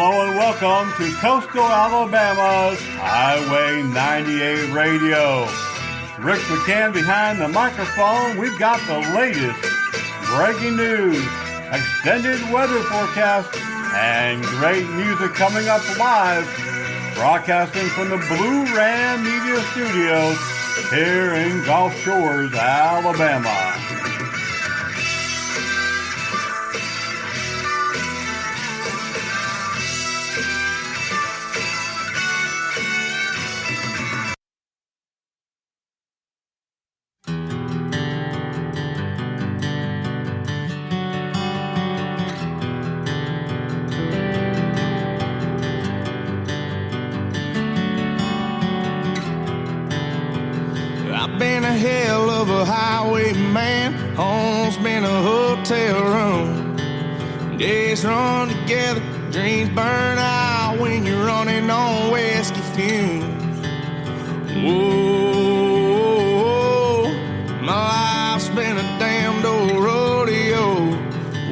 Hello and welcome to Coastal Alabama's Highway 98 Radio. Rick McCann behind the microphone. We've got the latest breaking news, extended weather forecast, and great music coming up live. Broadcasting from the Blue Ram Media Studios here in Gulf Shores, Alabama. Been a hell of a highwayman, home's been a hotel room. Days run together, dreams burn out when you're running on whiskey fumes. Whoa, my life's been a damned old rodeo.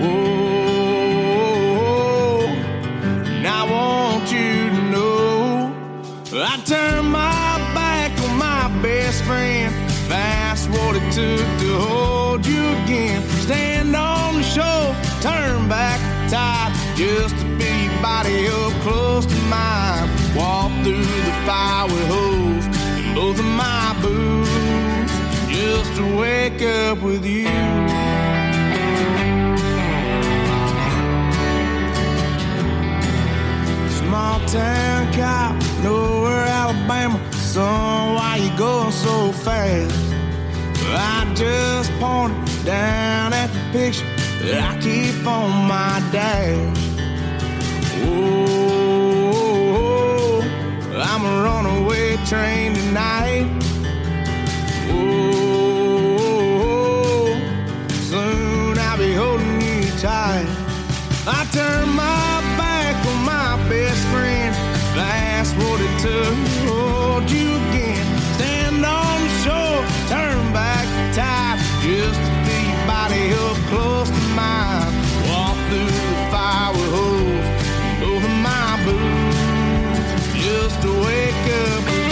Whoa, and I want you to know I turned my back on my best friend. That's what it took to hold you again. Stand on the shore, turn back the tide, just to be your body up close to mine. Walk through the fire with holes in both of my boots, just to wake up with you. Small town cop, nowhere Alabama. Son, why you going so fast? I just pointed down at the picture that I keep on my dash. Oh, I'm a runaway train tonight. Oh, soon I'll be holding you tight. I turn my back on my best friend. That's what it took to hold you again. Stand on the shore, turn back the tide, just to feel your body up close to mine. Walk through the fire with holes in both of my boots, just to wake up with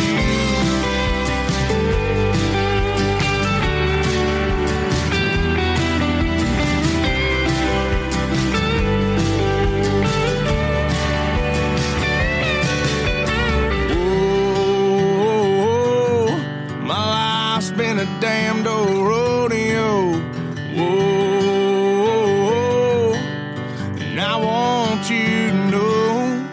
been a damned old rodeo. Whoa, and I want you to know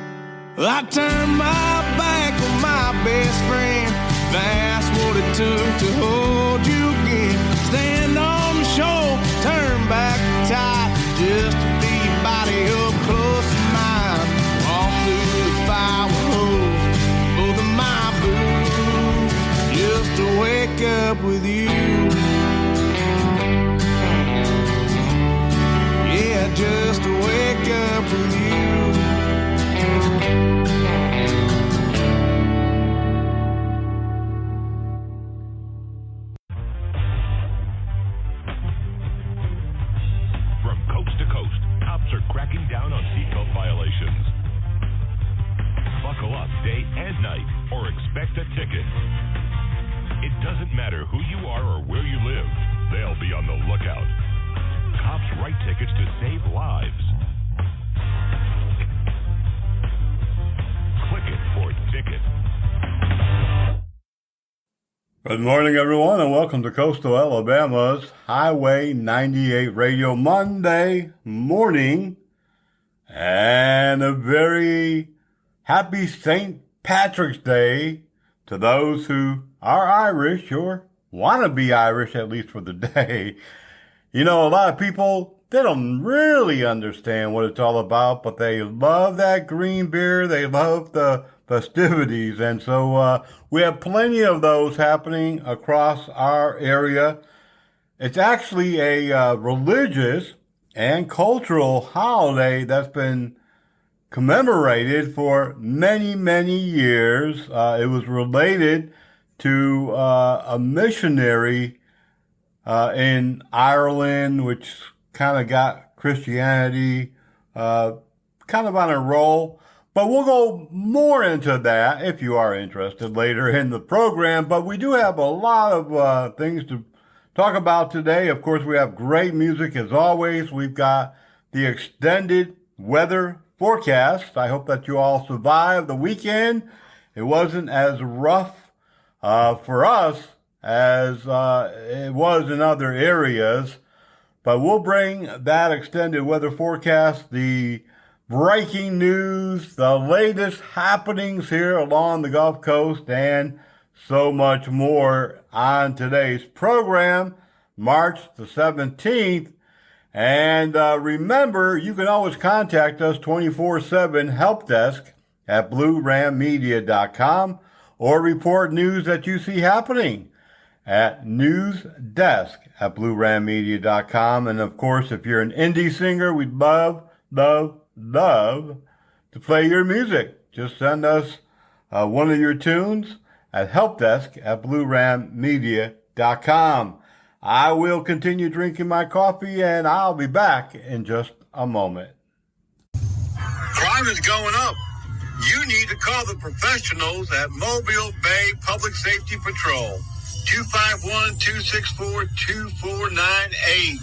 I turned my back on my best friend. That's what it took to hold you again. Stand on the shore, turn back the tide, just to feel your body up close to mine. Walk through the fire with holes in both of my boots, just to wake up with you. Yeah, just to wake up with you. From coast to coast, cops are cracking down on seatbelt violations. Buckle up day and night or expect a ticket. It doesn't matter who you are or where you live, they'll be on the lookout. Cops write tickets to save lives. Click it for ticket. Good morning, everyone, and welcome to Coastal Alabama's Highway 98 Radio Monday morning. And a very happy St. Patrick's Day to those who are Irish or want to be Irish, at least for the day. You know, a lot of people, they don't really understand what it's all about, but they love that green beer. They love the festivities. And so we have plenty of those happening across our area. It's actually a religious and cultural holiday that's been commemorated for many, many years. It was related to a missionary in Ireland, which kind of got Christianity kind of on a roll. But we'll go more into that if you are interested later in the program. But we do have a lot of things to talk about today. Of course, we have great music as always. We've got the extended weather forecast. I hope that you all survived the weekend. It wasn't as rough for us as it was in other areas. But we'll bring that extended weather forecast, the breaking news, the latest happenings here along the Gulf Coast, and so much more on today's program, March the 17th. And remember, you can always contact us 24/7 helpdesk at bluerammedia.com or report news that you see happening at newsdesk at bluerammedia.com. And of course, if you're an indie singer, we'd love to play your music. Just send us one of your tunes at helpdesk at bluerammedia.com. I will continue drinking my coffee, and I'll be back in just a moment. Crime is going up. You need to call the professionals at Mobile Bay Public Safety Patrol. 251-264-2498.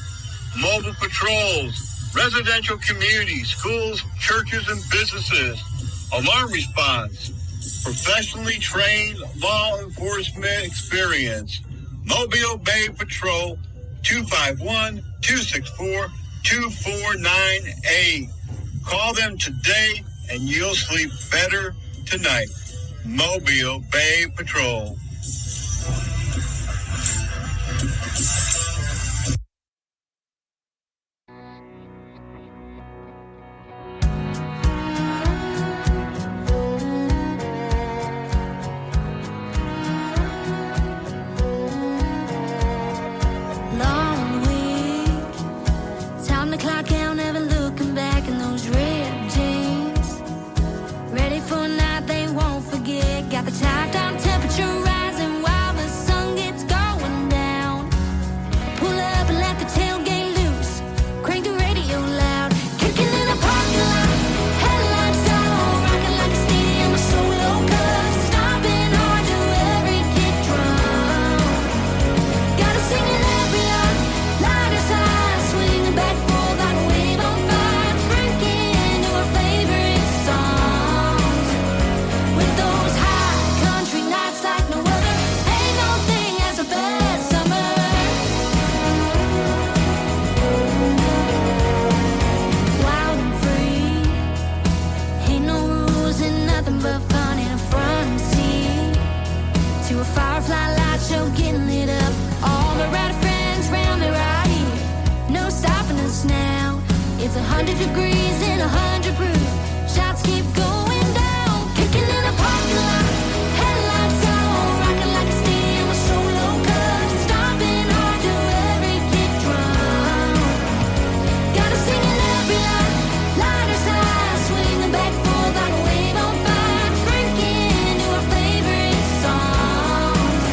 Mobile patrols, residential communities, schools, churches, and businesses. Alarm response, professionally trained law enforcement experience. Mobile Bay Patrol, 251-264-2498. Call them today and you'll sleep better tonight. Mobile Bay Patrol. It's 100 degrees and 100 proof. Shots keep going down, kicking in a parking lot. Headlights on, rocking like a stadium with solo cups. Stomping hard to every kick drum. Gotta sing in every line. Lighters high, swinging back and forth like a wave on fire. Drinking to our favorite songs.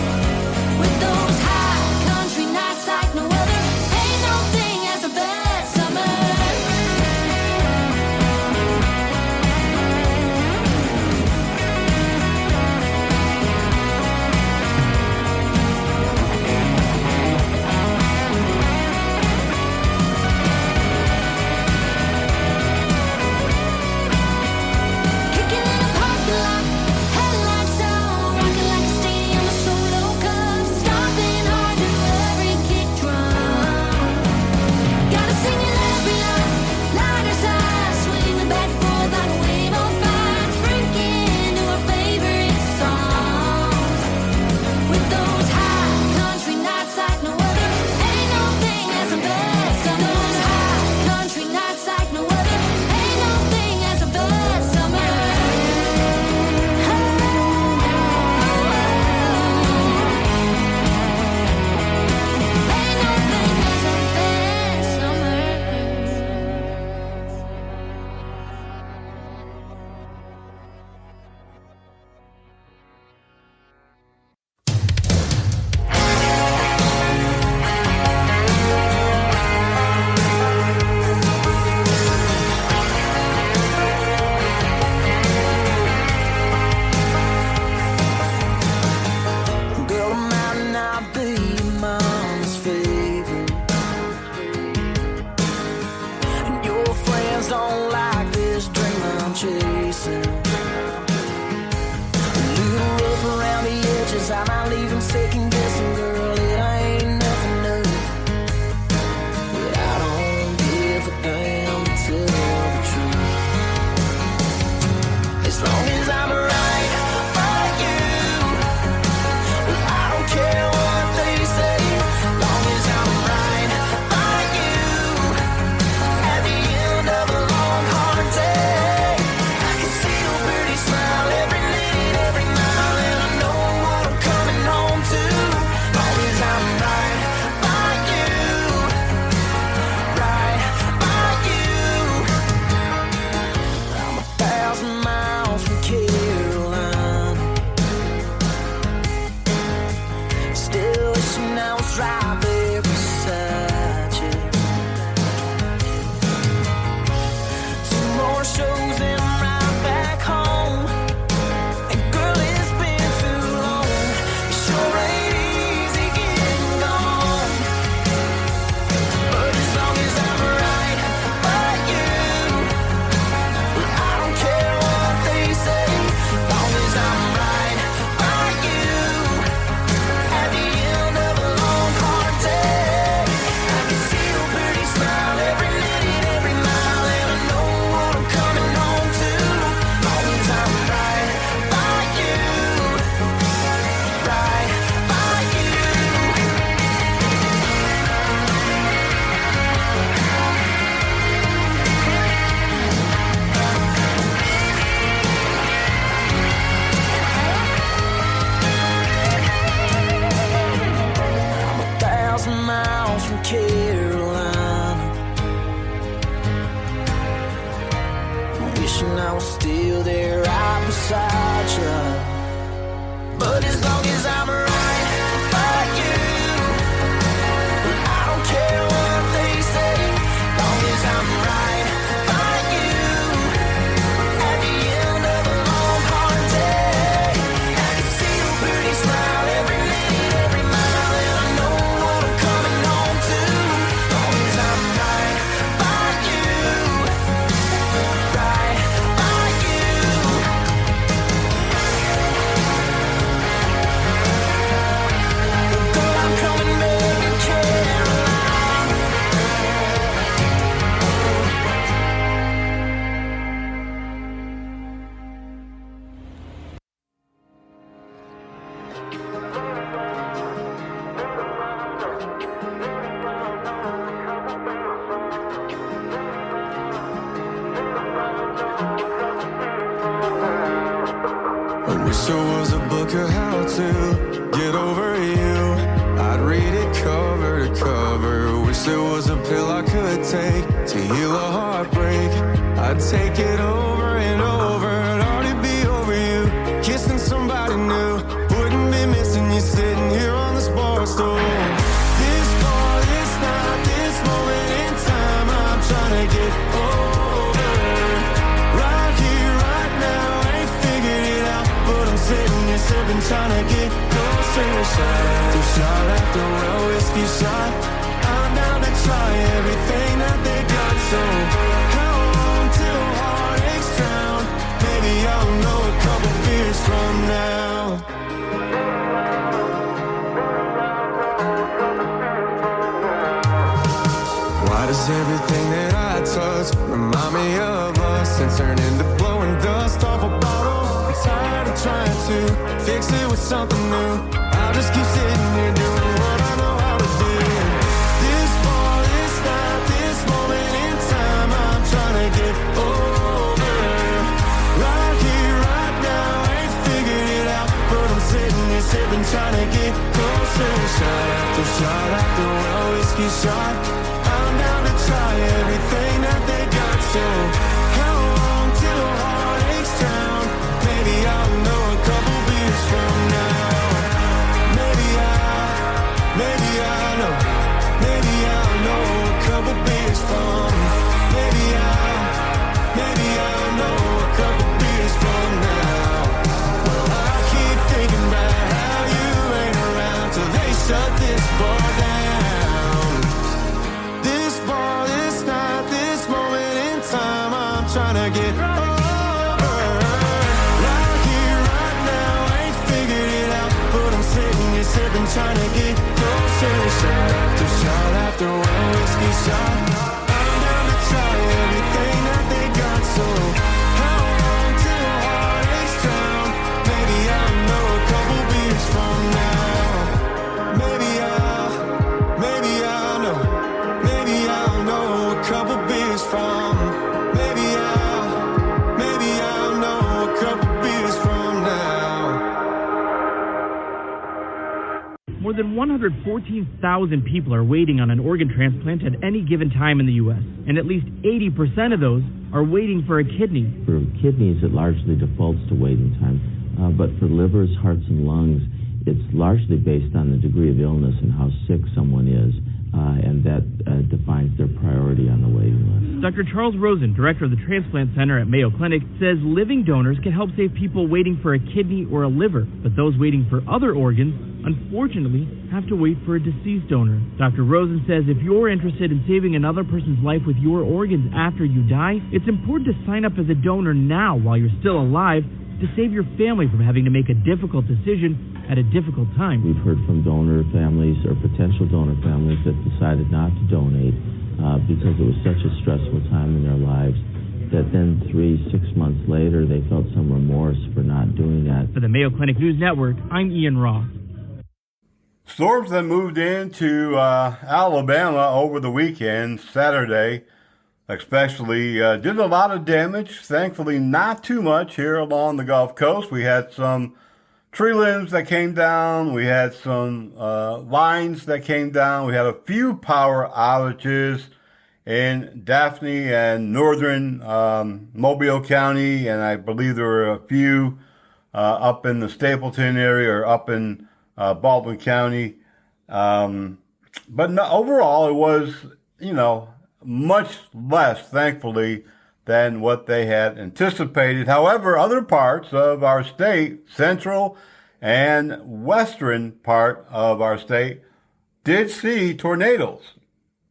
With those high country nights like no other. Ain't no thing as a bad summer. I was right there beside you. 2 more shows and I'm right back home. And girl, it's been too long. It sure ain't easy getting gone. But as long as I'm right by you, I don't care what they say. As long as I'm right by you, at the end of a long hard day, I can see your pretty smile every minute, every mile, and I know what I'm coming home to. As long as I'm right by you, right by you. I'm 1,000 miles from Carolina, wishing I was still there right beside you. But as long as I'm right by you, I don't care what they say. As long as I'm right by you, at the end of a long hard day, I can see your pretty smile every minute, every mile, and I know what I'm coming home to. As long as I'm right by you, right by you. Girl, I'm coming back to Carolina. I wish there was a book of how to get over you. I'd read it cover to cover. Wish there was a pill I could take to heal a heartbreak. I'd take it over and over. I'd already be over you, kissing somebody new. Wouldn't be missing you sitting here on this bar stool. This bar, this night, this moment in time, I'm trying to get over. Right here, right now, ain't figured it out, but I'm sitting here sipping, trying to get closer. Shot after shot after well whiskey shot, I'm down to try everything that they got. So how long till heartaches drown? Maybe I'll know a couple beers from now. Why does everything that I touch remind me of us and turn into blowing dust off a bottle? I'm tired of trying to fix it with something new. I'll just keep sitting here doing what I know how to do. This bar, this night, this moment in time, I'm trying to get over. Right here, right now, ain't figured it out, but I'm sitting here sipping, trying to get closer. Shot after well whiskey shot, I'm down to try everything that they got. So how long till heartaches drown? Maybe I'll know a couple beers from now. Maybe I'll know a couple beers from. Maybe I'll know a couple beers from now. Well, I keep thinking about how you ain't around till they shut this bar down. This bar, this night, this moment in time, I'm trying to get over. Right here, right now, ain't figured it out, but I'm sitting here sipping, trying to get closer. Shot after one whiskey shot, I'm down to try everything that they got. So how long till heartaches drown? Maybe I'll know a couple beers from now. Maybe I'll know a couple beers from. Maybe I'll know a couple beers from now. More than 114,000 people are waiting on an organ transplant at any given time in the U.S., and at least 80% of those are waiting for a kidney. For kidneys, it largely defaults to waiting time, but for livers, hearts, and lungs, it's largely based on the degree of illness and how sick someone is, and that defines their priority on the waiting list. Dr. Charles Rosen, director of the Transplant Center at Mayo Clinic, says living donors can help save people waiting for a kidney or a liver, but those waiting for other organs, unfortunately, have to wait for a deceased donor. Dr. Rosen says if you're interested in saving another person's life with your organs after you die, it's important to sign up as a donor now while you're still alive to save your family from having to make a difficult decision at a difficult time. We've heard from donor families or potential donor families that decided not to donate because it was such a stressful time in their lives that then 3-6 months later they felt some remorse for not doing that. For the Mayo Clinic News Network, I'm Ian Ross. Storms that moved into Alabama over the weekend, Saturday, especially, did a lot of damage. Thankfully, not too much here along the Gulf Coast. We had some tree limbs that came down. We had some lines that came down. We had a few power outages in Daphne and northern Mobile County, and I believe there were a few up in the Stapleton area or up in Baldwin County. But no, overall, it was, much less, thankfully, than what they had anticipated. However, other parts of our state, central and western part of our state, did see tornadoes.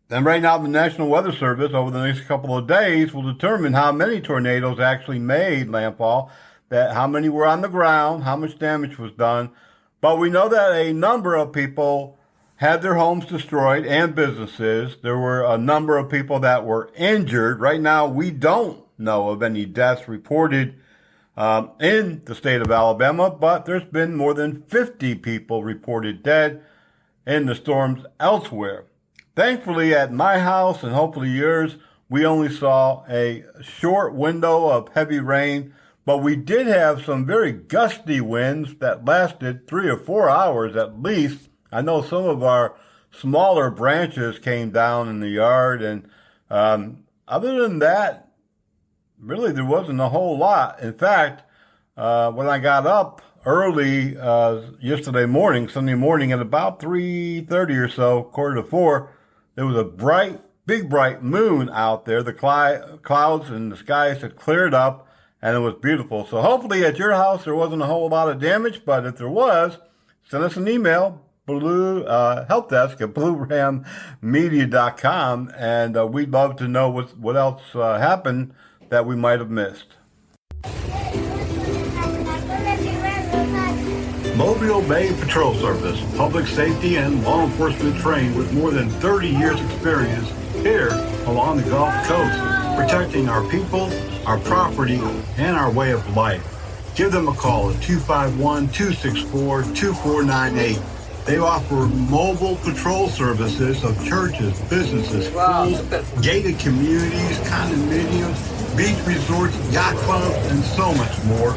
And right now, the National Weather Service, over the next couple of days, will determine how many tornadoes actually made landfall, how many were on the ground, how much damage was done. But we know that a number of people had their homes destroyed and businesses. There were a number of people that were injured. Right now, we don't know of any deaths reported in the state of Alabama, but there's been more than 50 people reported dead in the storms elsewhere. Thankfully, at my house and hopefully yours, we only saw a short window of heavy rain, but we did have some very gusty winds that lasted 3 or 4 hours at least. I know some of our smaller branches came down in the yard, and other than that, really there wasn't a whole lot. In fact, when I got up early yesterday morning, Sunday morning, at about 3:30 or so, 3:45, there was a big bright moon out there. The clouds and the skies had cleared up, and it was beautiful. So hopefully at your house there wasn't a whole lot of damage, but if there was, send us an email, helpdesk at bluerammedia.com, and we'd love to know what else happened that we might have missed. Mobile Bay Patrol Service, public safety and law enforcement trained with more than 30 years experience here along the Gulf Coast, protecting our people, our property, and our way of life. Give them a call at 251-264-2498. They offer mobile patrol services of churches, businesses, schools, gated communities, condominiums, beach resorts, yacht clubs, and so much more.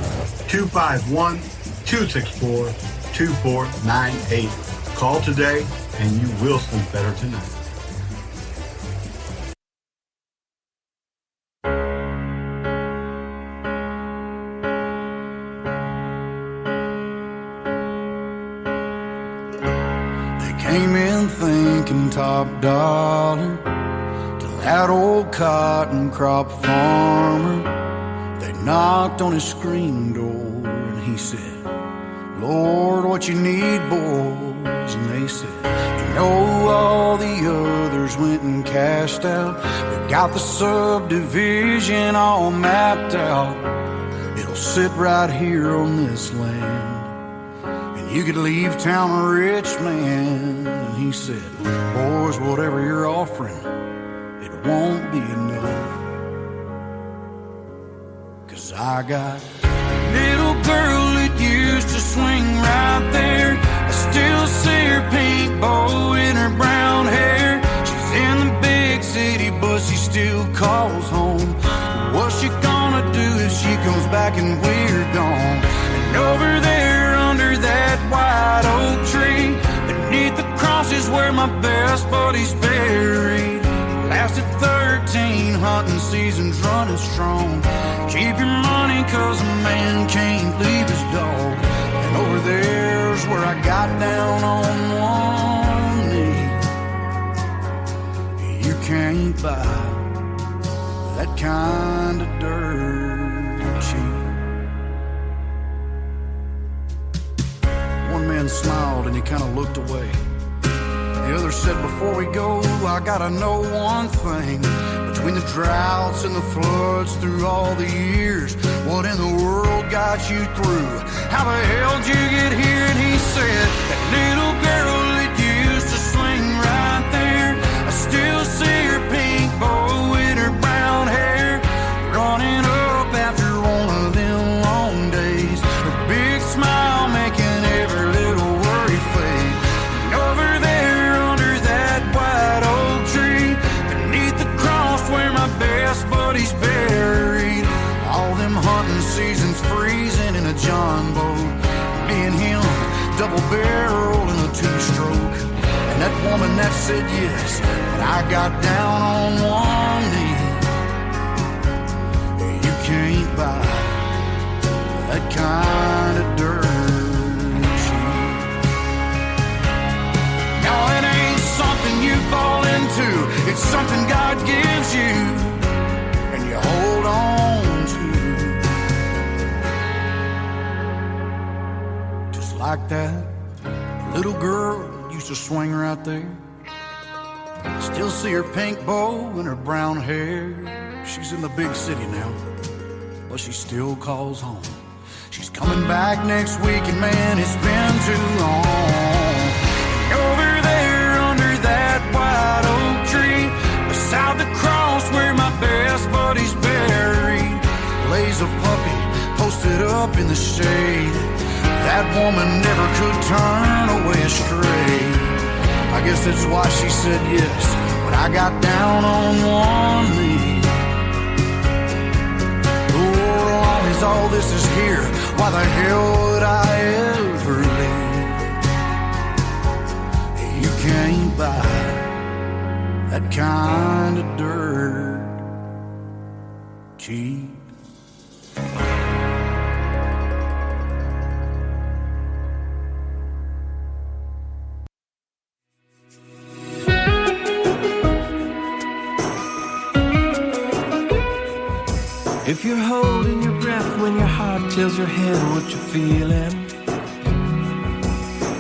251-264-2498. Call today and you will sleep better tonight. Came in thinking top dollar to that old cotton crop farmer. They knocked on his screen door and he said, Lord, what you need, boys? And they said, you know all the others went and cashed out. We got the subdivision all mapped out. It'll sit right here on this land. You could leave town a rich man. And he said, boys, whatever you're offering, it won't be enough. 'Cause I got a little girl that used to swing right there. I still see her pink bow in her brown hair. She's in the big city, but she still calls home. What's she gonna do if she comes back and we're gone? And over there under that white oak tree, beneath the cross is where my best buddy's buried. Lasted 13 hunting seasons running strong. Keep your money 'cause a man can't leave his dog. And Over there's where I got down on one knee. You can't buy that kind of dirt cheap. One man smiled and he kind of looked away. The other said, before we go, I gotta know one thing. Between the droughts and the floods through all the years, what in the world got you through? How the hell did you get here? And he said, that little girl that used to swing right there, I still see her pink bow in her brown hair, running up after one of them long days, her big smile making every little worry fade. And over there under that white oak tree, beneath the cross where my best buddy's buried, all them hunting seasons freezing in a John boat, me and him double barrel in a two-stroke. And that woman that said yes, but I got down on one knee. You can't buy that kind of dirt cheap. Now it ain't something you fall into, it's something God gives you and you hold on to. Just like that little girl used to swing right there. I still see her pink bow and her brown hair. She's in the big city now, but she still calls home. She's coming back next week, and man, it's been too long. And over there under that white oak tree, beside the cross where my best buddy's buried, lays a puppy posted up in the shade. That woman never could turn away astray. I guess that's why she said yes when I got down on one knee. Oh, as long as all this is here, why the hell would I ever leave? You can't buy that kind of dirt cheap. If you're holding your breath when your heart tells your head what you're feeling,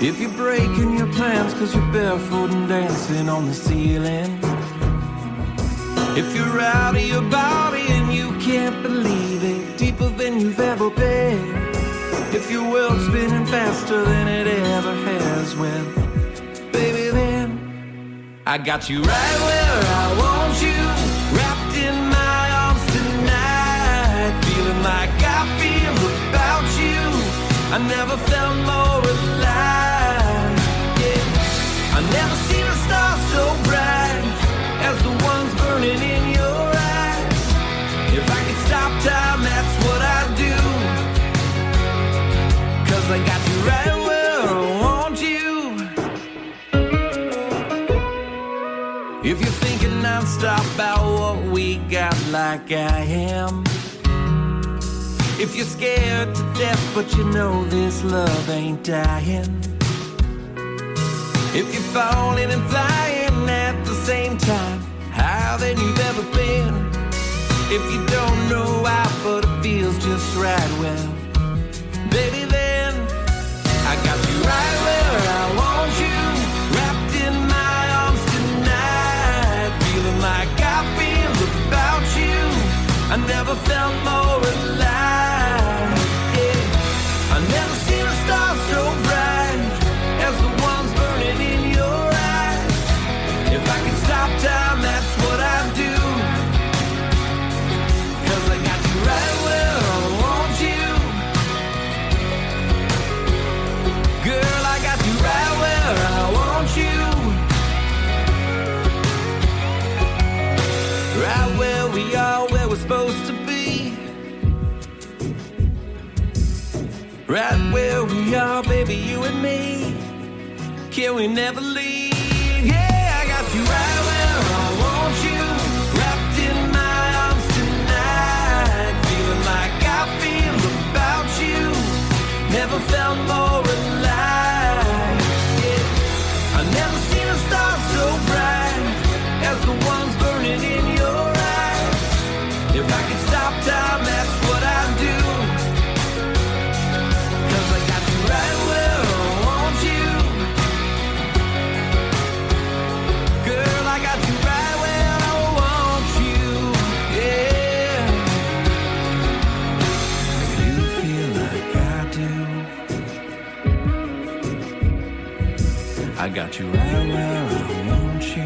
if you're breaking your plans cause you're barefoot and dancing on the ceiling, if you're out of your body and you can't believe it, deeper than you've ever been, if your world's spinning faster than it ever has, well, baby, then I got you right where I want you, wrapped in my arms tonight, feeling like I feel about you. I never felt more alive, yeah. I never seen a star so bright as the ones burning in your eyes. If I could stop time, that's what I'd do, 'cause I got you right where I want you. If you're thinking nonstop about what we got like I am, if you're scared to death but you know this love ain't dying, if you're falling and flying at the same time, higher than you've ever been, if you don't know why but it feels just right, well, baby, then I got you right where I want you, wrapped in my arms tonight, feeling like I feel about you. I never felt more alive, yeah. I never seen a star so bright as the ones burning in your eyes. If I could stop time, that's what I'd do, 'cause I got you right where I want you. Girl, I got you right where I want you, right where we are, where we're supposed to be, right where we are, baby, you and me. Can we never leave? Yeah, I got you right where I want you, wrapped in my arms tonight, feeling like I feel about you. Never felt more I got you right on my arm, won't you?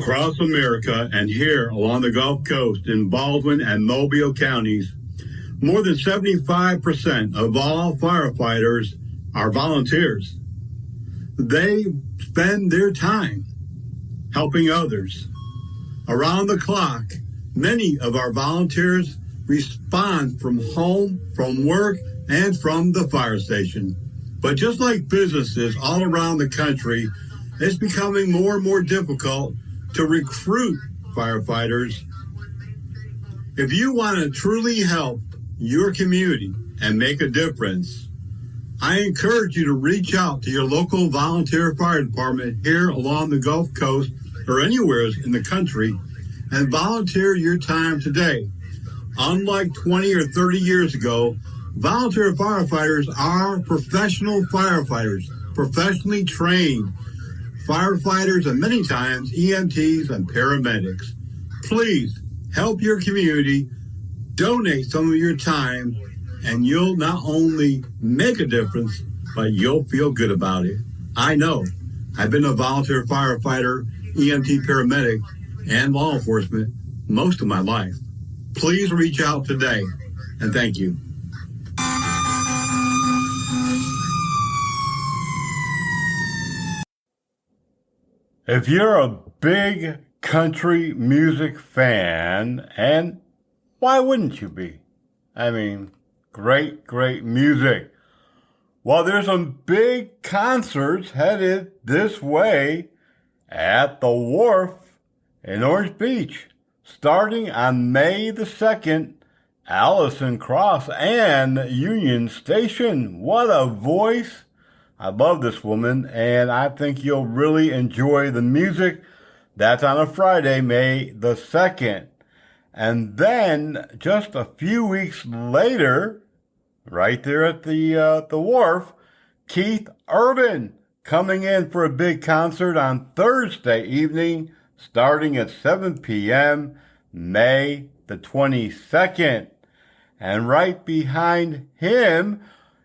Across America and here along the Gulf Coast in Baldwin and Mobile counties, more than 75% of all firefighters are volunteers. They spend their time helping others. Around the clock, many of our volunteers respond from home, from work, and from the fire station. But just like businesses all around the country, it's becoming more and more difficult to recruit firefighters. If you want to truly help your community and make a difference, I encourage you to reach out to your local volunteer fire department here along the Gulf Coast or anywhere in the country and volunteer your time today. Unlike 20 or 30 years ago, volunteer firefighters are professional firefighters, professionally trained firefighters, and many times EMTs and paramedics. Please help your community, donate some of your time, and you'll not only make a difference, but you'll feel good about it. I know. I've been a volunteer firefighter, EMT paramedic, and law enforcement most of my life. Please reach out today, and thank you. If you're a big country music fan, and why wouldn't you be? I mean, great music. Well, there's some big concerts headed this way at the Wharf in Orange Beach. Starting on May the 2nd, Allison Cross and Union Station. What a voice. I love this woman, and I think you'll really enjoy the music. That's on a Friday, May the 2nd. And then, just a few weeks later, right there at the Wharf, Keith Urban coming in for a big concert on Thursday evening, starting at 7 p.m., May the 22nd. And right behind him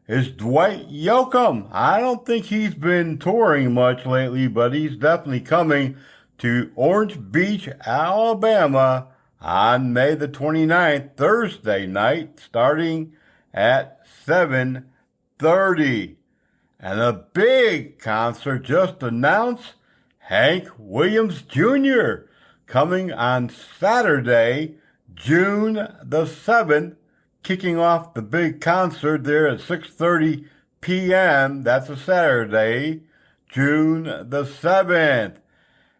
is Dwight Yoakam. I don't think he's been touring much lately, but he's definitely coming to Orange Beach, Alabama on May the 29th, Thursday night, starting at 7:30. And a big concert just announced, Hank Williams Jr. coming on Saturday, June the 7th, kicking off the big concert there at 6:30 p.m. That's a Saturday, June the 7th.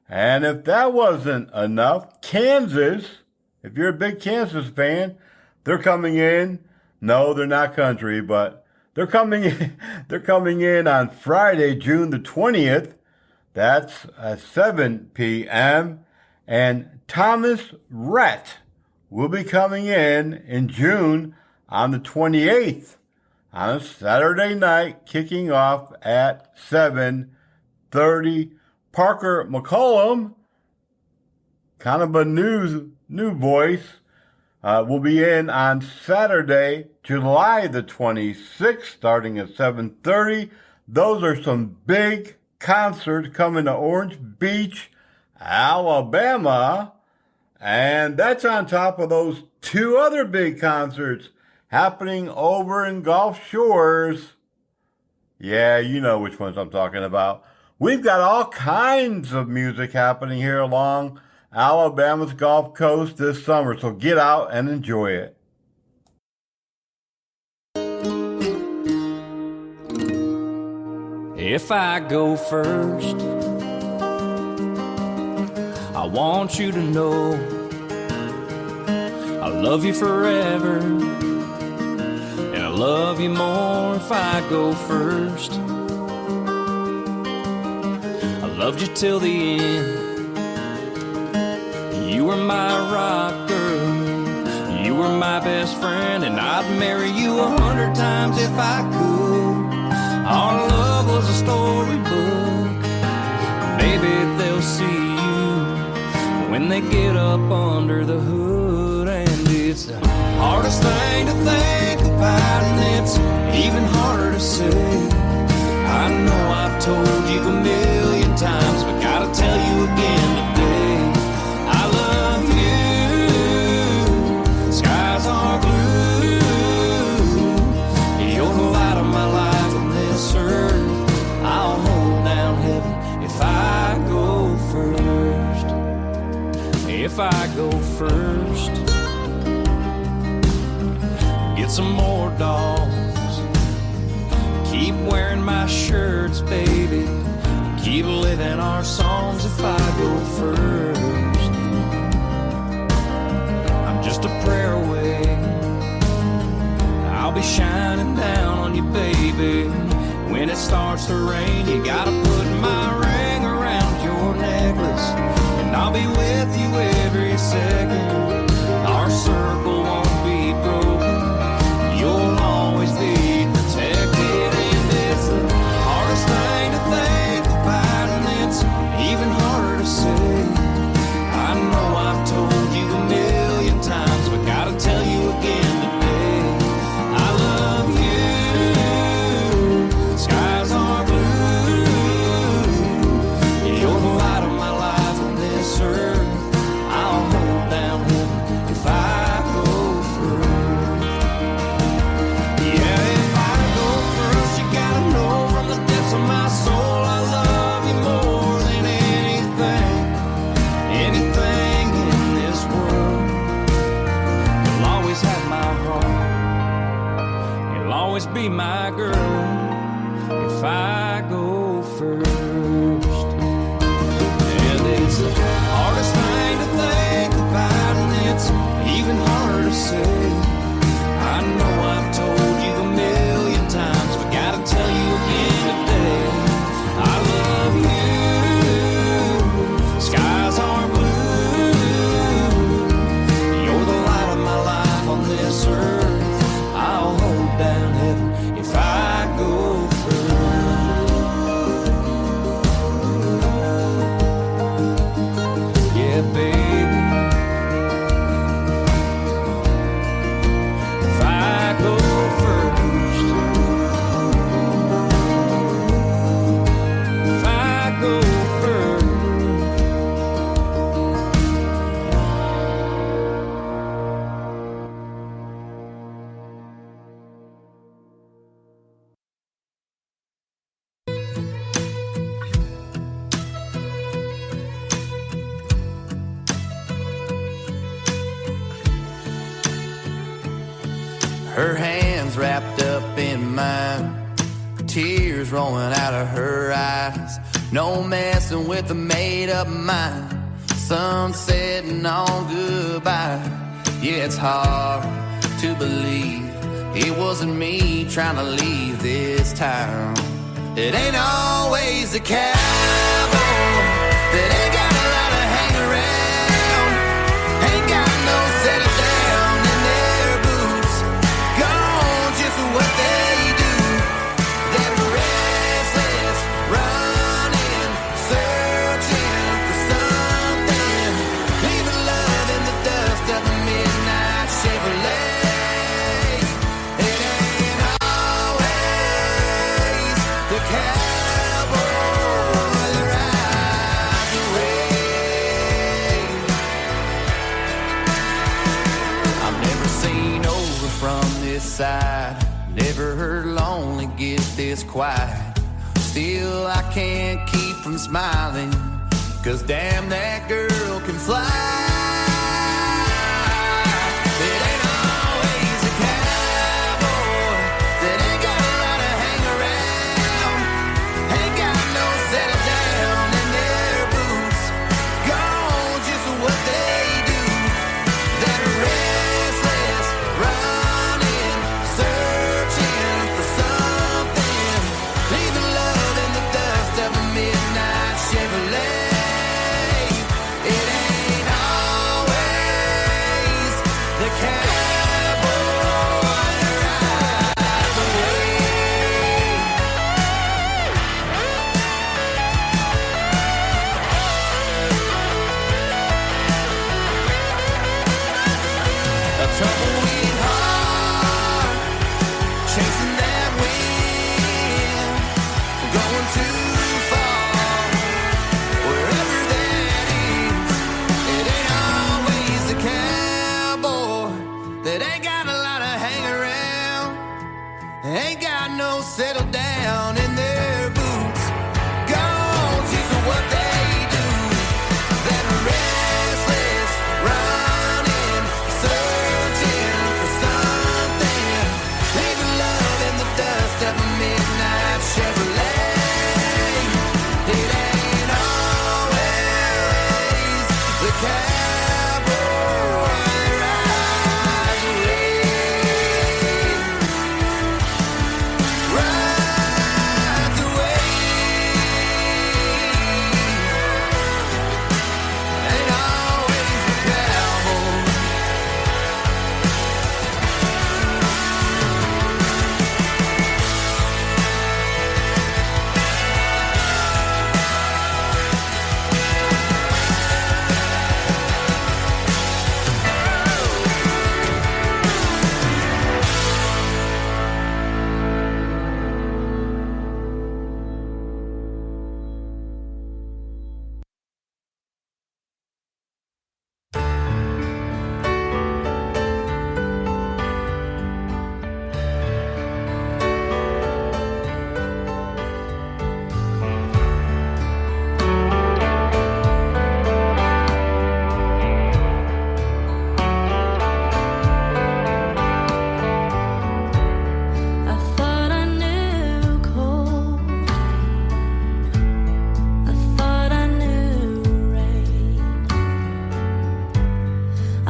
And if that wasn't enough, Kansas, if you're a big Kansas fan, they're coming in. No, they're not country, but they're coming in on Friday, June the 20th. That's at 7 p.m. And Thomas Rhett will be coming in June on the 28th on a Saturday night, kicking off at 7:30. Parker McCollum, kind of a new voice, will be in on Saturday, July the 26th, starting at 7:30. Those are some big concerts coming to Orange Beach, Alabama. And that's on top of those two other big concerts happening over in Gulf Shores. Yeah, you know which ones I'm talking about. We've got all kinds of music happening here along Alabama's Gulf Coast this summer, so get out and enjoy it. If I go first, I want you to know I love you forever, and I love you more if I go first. I loved you till the end. You were my rock, girl. You were my best friend, and I'd marry you 100 times if I could. Our love was a storybook. Baby, they'll see you when when they get up under the hood. And it's the hardest thing to think about, and it's even harder to say. I know I've told you a million times, but gotta tell you again today. I love you, skies are blue. You're the light of my life on this earth. I'll hold down heaven if I go first. If I go first. Get some more dogs. Keep wearing my shirts, baby. Keep living our songs if I go first. I'm just a prayer away. I'll be shining down on you, baby. When it starts to rain, you gotta put my ring around your necklace, and I'll be with you every second. Our circle won't be broken. You'll always be protected, and it's the hardest thing to think about, and it's even harder to say. I know I've told you a million times, but gotta tell you again today. I love you, skies are blue. You're the light of my life on this earth. I'll hold down heaven if I go first. Yeah, if I go first, you gotta know from the depths of my soul I love you more than anything, anything in this world. You'll always have my heart. You'll always be my girl if I go first. And it's the hardest thing to think about, and it's even harder to say. I know I've told you a million times, but gotta tell you again today. I love you, skies are blue. You're the light of my life on this earth. I'll hold down heaven if I go first. Yeah, baby. If I go first. If I go first. Her hands wrapped up in mine, tears rolling out of her eyes. No messing with a made-up mind, sun setting on goodbye. Yeah, it's hard to believe it wasn't me trying to leave this town. It ain't always the cowboy that ain't got a lot to hang around, ain't got no settle down in their boots, gone just what they do. That restless running, searching for something, leaving love in the dust of the midnight Chevrolet. It ain't always the cowboy that rides away. I've never seen over from this side, never heard lonely get this quiet. Still I can't keep from smiling, 'cause damn that girl can fly. It ain't always a cowboy that ain't got a lot to hang around, ain't got no settle down in their boots, gone just what they do. That restless running, searching for something, leaving love in the dust of a midnight Chevrolet. It ain't all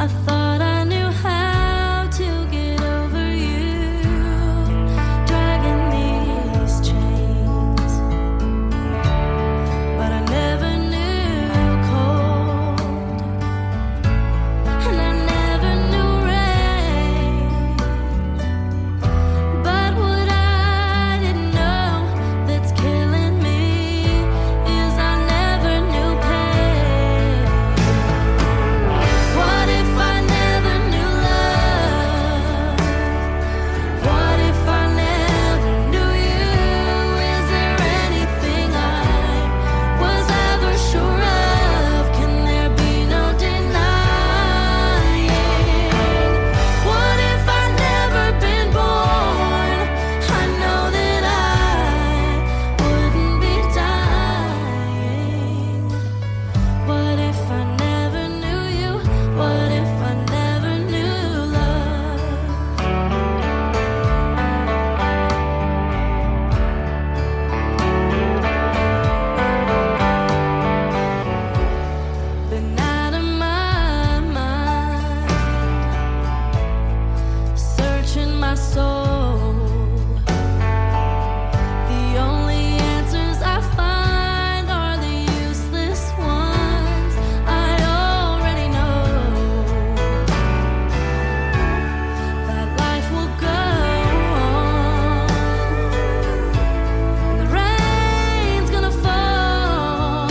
I thought I knew how to get over you, dragging these chains, but I never knew cold, and I never knew rain. But what I didn't know that's killing me is I never knew pain. What if I never knew love? What if I never knew you? Is there anything I was ever sure of? Can there be no denying? What if I never been born? I know that I wouldn't be dying. What if I never knew you? What if I never knew love? Been out of my mind, searching my soul. The only answers I find are the useless ones I already know. That life will go on, and the rain's gonna fall,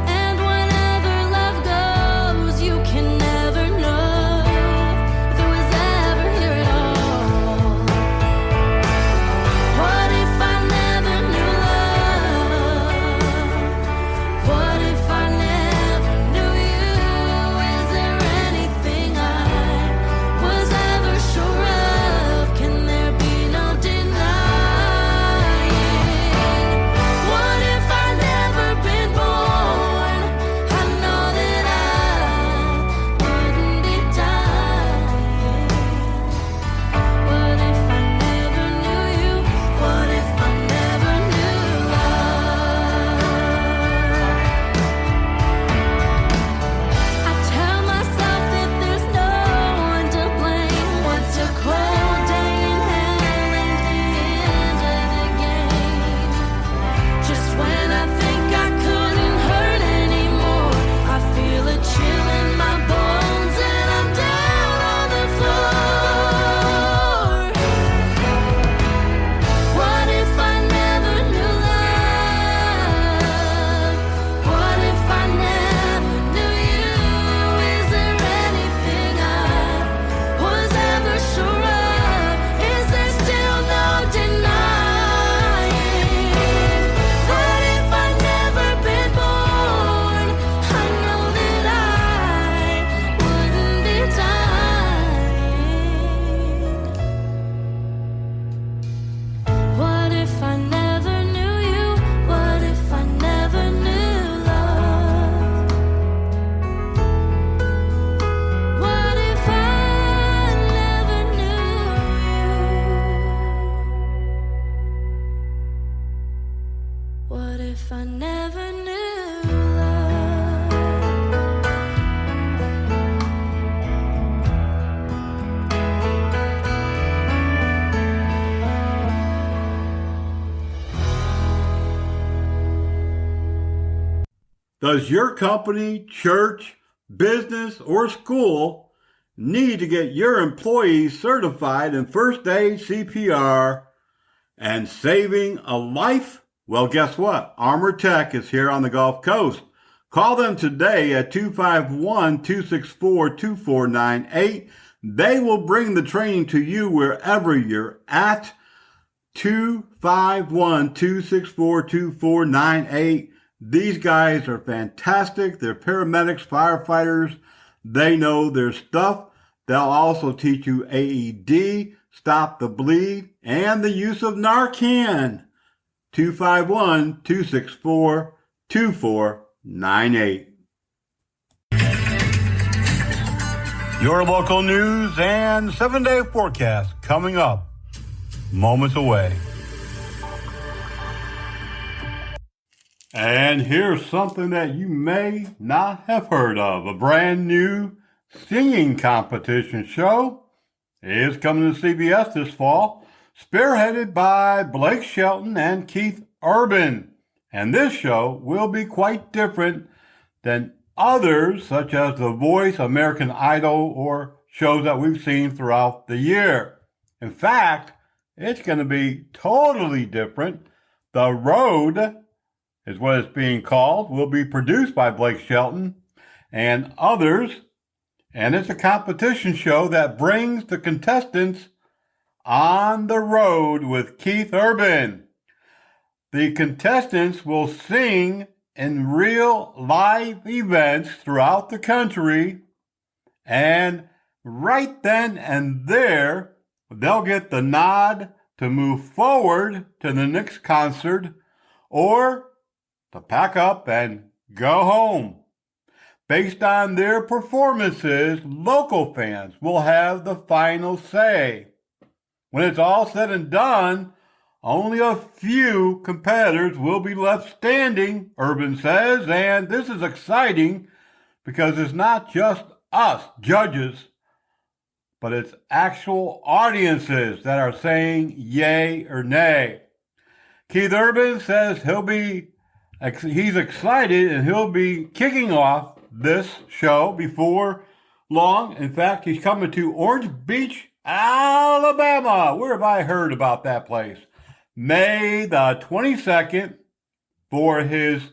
and whenever love goes, you can never know if it was ever here at all. What if I never knew love? What if I never knew you? Is there anything I was ever sure of? Can there be no denying? What if I never been born? I know that I wouldn't be dying. What if I never knew you? What if I never knew love? I tell myself that there's no one to blame. What's a cold day in hell and the end of the game? Just when I think I couldn't hurt anymore, I feel a chill in my bones and I'm down on the floor. What if I never knew love? What if I never knew you? Is there anything I was ever sure of? Is there still no denying that if I'd never been born, I know that I wouldn't be dying? What if I never knew you? What if I never knew love? What if I never knew you? What if I never knew love? Does your company, church, business, or school need to get your employees certified in first aid, CPR, and saving a life? Well, guess what? Armor Tech is here on the Gulf Coast. Call them today at 251-264-2498. They will bring the training to you wherever you're at. 251-264-2498. These guys are fantastic. They're paramedics, firefighters. They know their stuff. They'll also teach you AED, stop the bleed, and the use of Narcan. 251-264-2498. Your local news and 7-day forecast coming up moments away. And here's something that you may not have heard of. A brand new singing competition show is coming to CBS this fall, spearheaded by Blake Shelton and Keith Urban. And this show will be quite different than others, such as The Voice, American Idol, or shows that we've seen throughout the year. In fact, it's going to be totally different. The Road is what it's being called, will be produced by Blake Shelton and others, and it's a competition show that brings the contestants on the road with Keith Urban. The contestants will sing in real live events throughout the country, and right then and there, they'll get the nod to move forward to the next concert or to pack up and go home. Based on their performances, local fans will have the final say. When it's all said and done, only a few competitors will be left standing, Urban says, and this is exciting because it's not just us judges, but it's actual audiences that are saying yay or nay. Keith Urban says he's excited and he'll be kicking off this show before long. In fact, he's coming to Orange Beach, Alabama. Where have I heard about that place? May the 22nd for his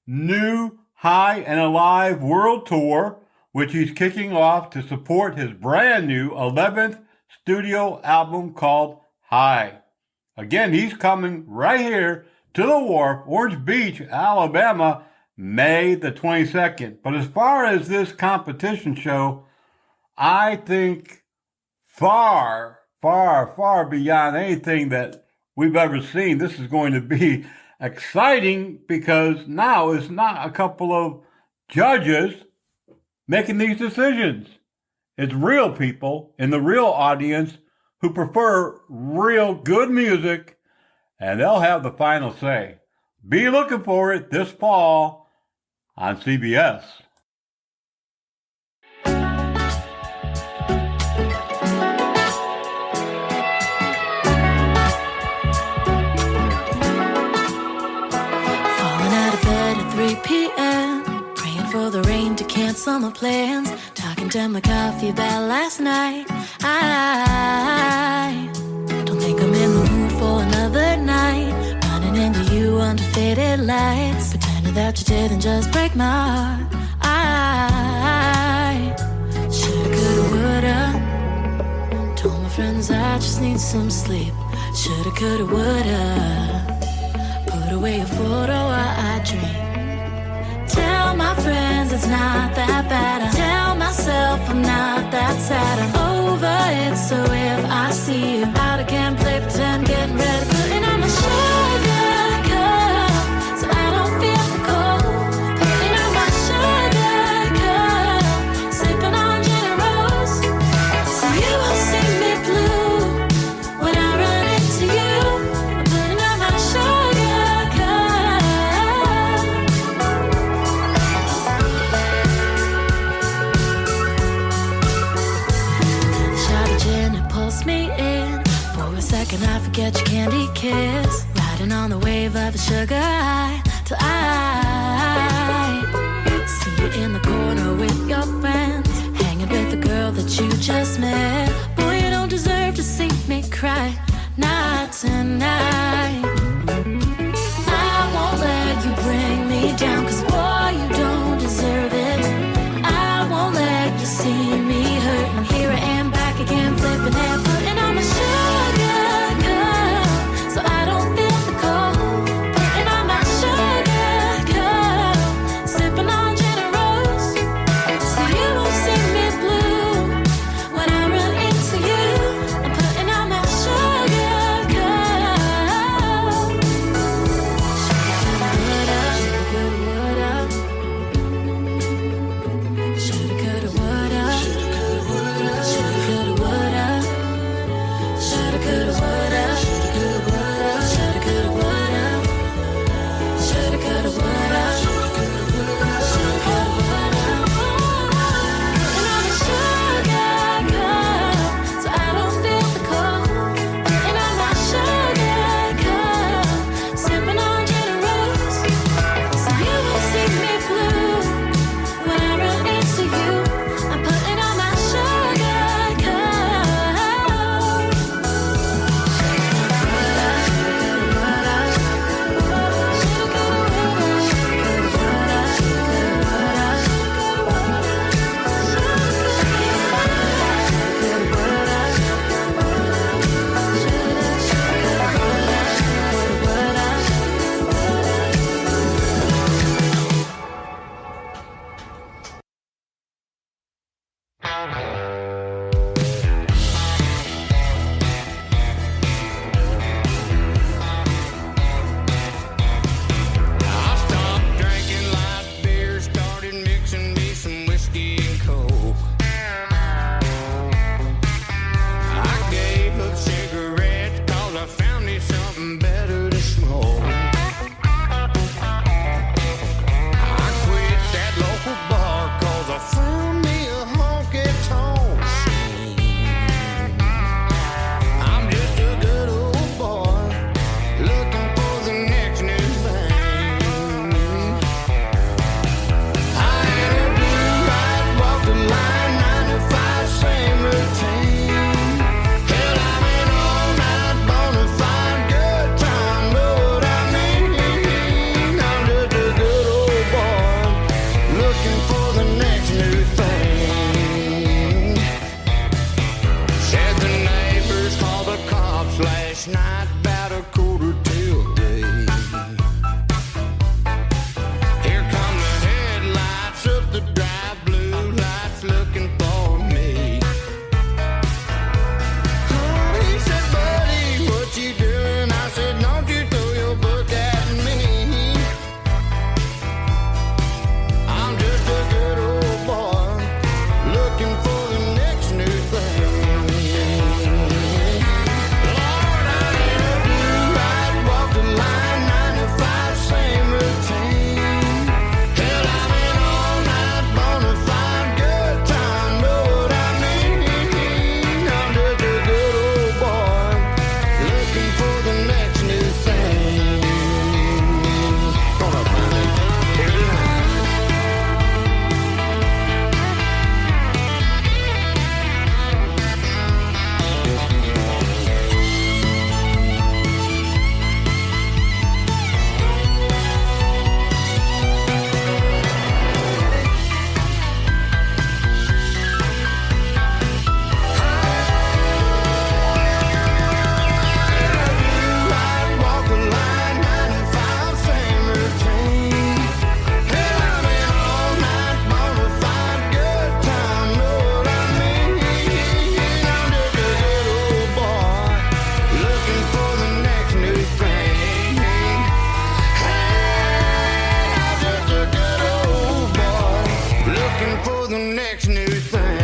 new High and Alive World Tour, which he's kicking off to support his brand new 11th studio album called High. Again, he's coming right here to the Wharf, Orange Beach, Alabama, May the 22nd. But as far as this competition show, I think far, far, far beyond anything that we've ever seen, this is going to be exciting because now it's not a couple of judges making these decisions. It's real people in the real audience who prefer real good music, and they'll have the final say. Be looking for it this fall on CBS. Falling out of bed at 3 p.m. Praying for the rain to cancel my plans. Talking to my coffee about last night. I don't think I'm in the mood for another night. Running into you under faded lights. Pretending that you didn't just break my heart. I shoulda, coulda, woulda. Told my friends I just need some sleep. Shoulda, coulda, woulda. Put away a photo while I dream. Tell my friends it's not that bad. I tell myself I'm not that sad. I'm over it, so if I see you out again, play pretend, getting ready, putting on my sugar cup, so I don't feel the cold. Putting on my sugar cup, sipping on gin and rose, so you won't see me blue when I run into you. I'm putting on my sugar cup. Shot of gin and pulse me in. For a second I forget your candy kiss. Riding on the wave of a sugar high. Till I see you in the corner with your friends, hanging with the girl that you just met. Boy, you don't deserve to see me cry. Not tonight. I won't let you bring me down, 'cause boy, you don't deserve it. I won't let you see me hurt. And here I am back again, flipping it, putting on my sugar cup, so I don't feel the cold. Putting on my sugar cup, sipping on gin and rose, so you won't see me blue when I run into you. I'm putting on my sugar cup. Shoulda, coulda, woulda. Shoulda, coulda, woulda. for the next new thing.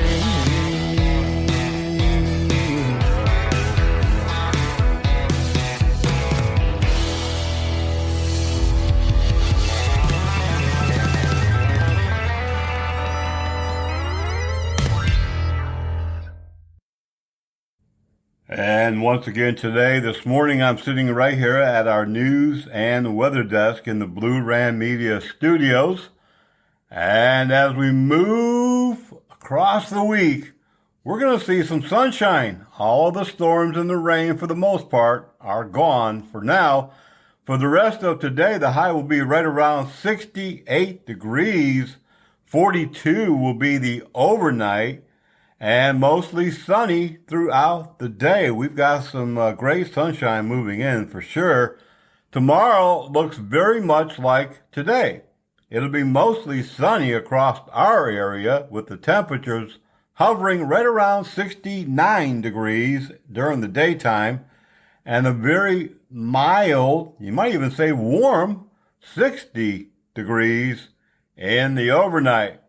And once again today, this morning, I'm sitting right here at our news and weather desk in the Blue Ram Media studios. And as we move across the week, we're going to see some sunshine. All of the storms and the rain, for the most part, are gone for now. For the rest of today, the high will be right around 68 degrees. 42 will be the overnight. And mostly sunny throughout the day. We've got some great sunshine moving in for sure. Tomorrow looks very much like today. It'll be mostly sunny across our area with the temperatures hovering right around 69 degrees during the daytime and a very mild, you might even say warm, 60 degrees in the overnight.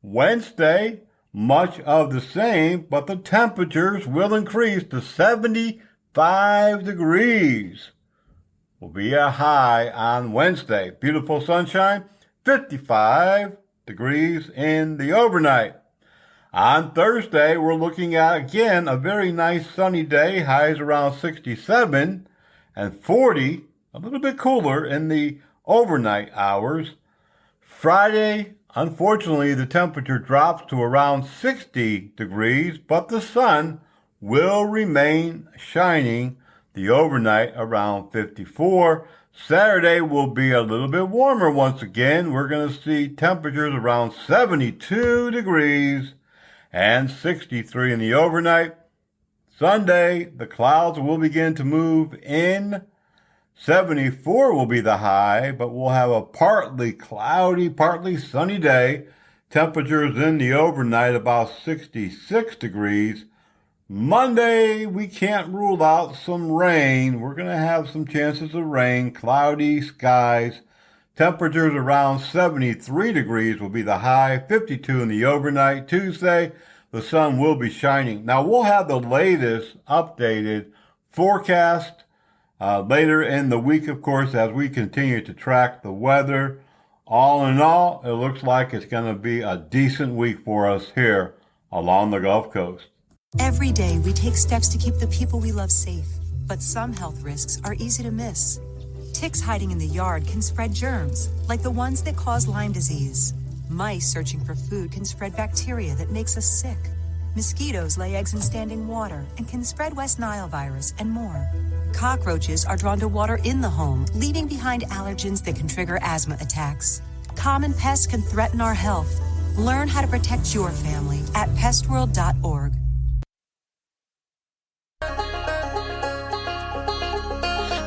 Wednesday, much of the same, but the temperatures will increase to 75 degrees. Will be a high on Wednesday. Beautiful sunshine, 55 degrees in the overnight. On Thursday, we're looking at, again, a very nice sunny day, highs around 67 and 40, a little bit cooler in the overnight hours. Friday, unfortunately, the temperature drops to around 60 degrees, but the sun will remain shining the overnight around 54. Saturday will be a little bit warmer once again. We're going to see temperatures around 72 degrees and 63 in the overnight. Sunday, the clouds will begin to move in. 74 will be the high, but we'll have a partly cloudy, partly sunny day. Temperatures in the overnight about 66 degrees. Monday, we can't rule out some rain. We're going to have some chances of rain, cloudy skies. Temperatures around 73 degrees will be the high, 52 in the overnight. Tuesday, the sun will be shining. Now, we'll have the latest updated forecast later in the week, of course, as we continue to track the weather. All in all, it looks like it's going to be a decent week for us here along the Gulf Coast. Every day, we take steps to keep the people we love safe, but some health risks are easy to miss. Ticks hiding in the yard can spread germs, like the ones that cause Lyme disease. Mice searching for food can spread bacteria that makes us sick. Mosquitoes lay eggs in standing water and can spread West Nile virus and more. Cockroaches are drawn to water in the home, leaving behind allergens that can trigger asthma attacks. Common pests can threaten our health. Learn how to protect your family at pestworld.org.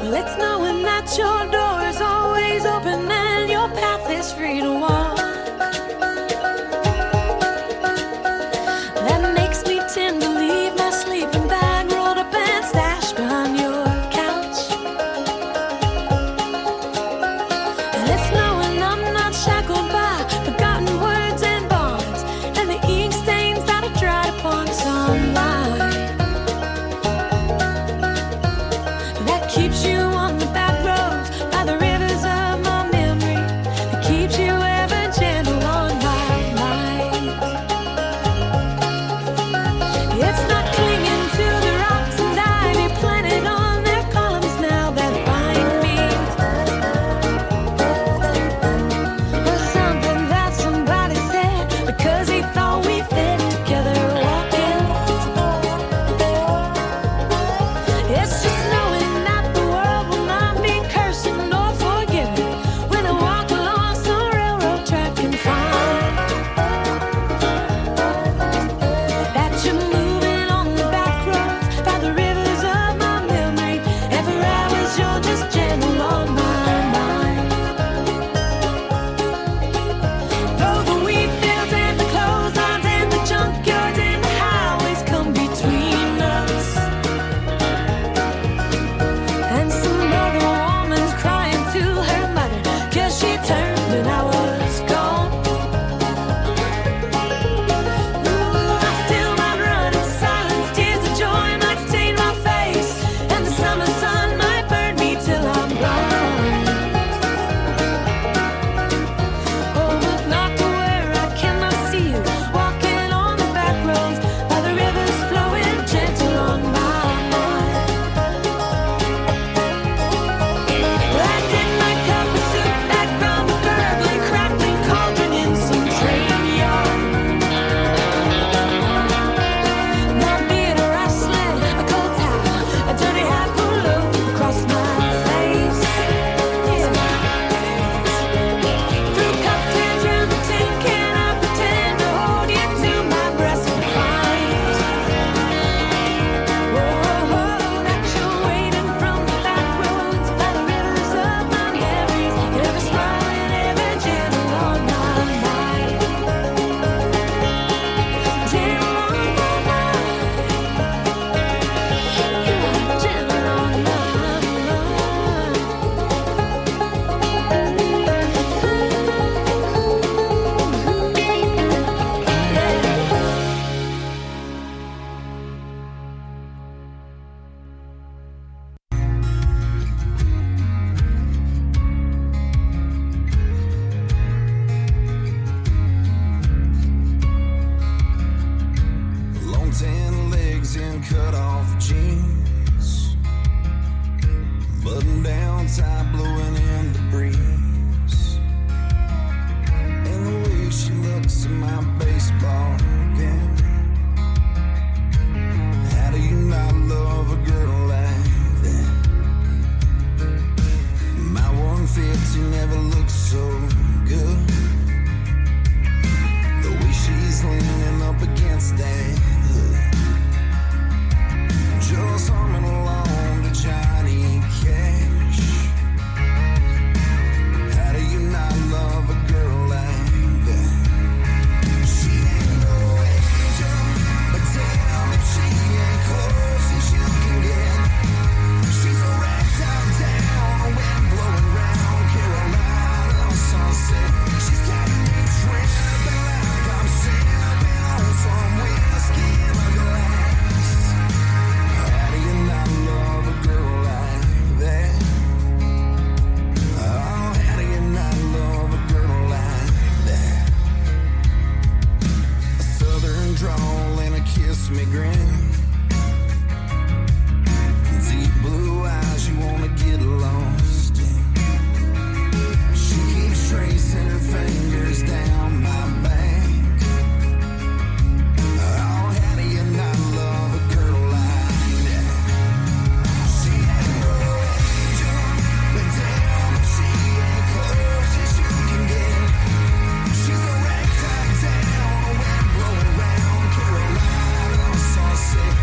Well, it's knowing that your door is always open and your path is free to walk. That makes me tend to leave my sleeping bag rolled up and stashed behind your couch. And it's knowing I'm not shackled by forgotten words and bonds and the ink stains that are dried upon some line. That keeps you on the back roads by the rivers of my memory. That keeps you ever gentle on my mind. It's not clinging to the rocks and ivy planted on their columns now that bind me. Or something that somebody said because he thought we fit together walking. It's just knowing that the world will not be cursing nor forgiving when I walk along some railroad track and find that you're moving on the back roads by the rivers of my memory. And for hours you're just gentle on my mind. Though the wheat fields and the clotheslines and tie blowing in the breeze, and the way she looks at my baseball game. How do you not love a girl like that? My 150 never looked so good. The way she's leaning up against that hood, just humming along to Johnny Cash. How do you not love a girl like that? She ain't no angel, but damn if she ain't close as you can get. She's a ragtop down, a wind blowing round Carolina sunset. She's got me tripping like I'm sipping on some whiskey in a glass. How do you not love a girl like that? Oh, how do you not love a girl like that? A southern drawl and a kiss me grin, deep blue eyes you wanna get lost in. She keeps tracing her fingers down my back. Oh, how do you not love a girl like that? She ain't no angel, but damn if she ain't close as you can get. She's a ragtop down, a wind blowing round Carolina sunset.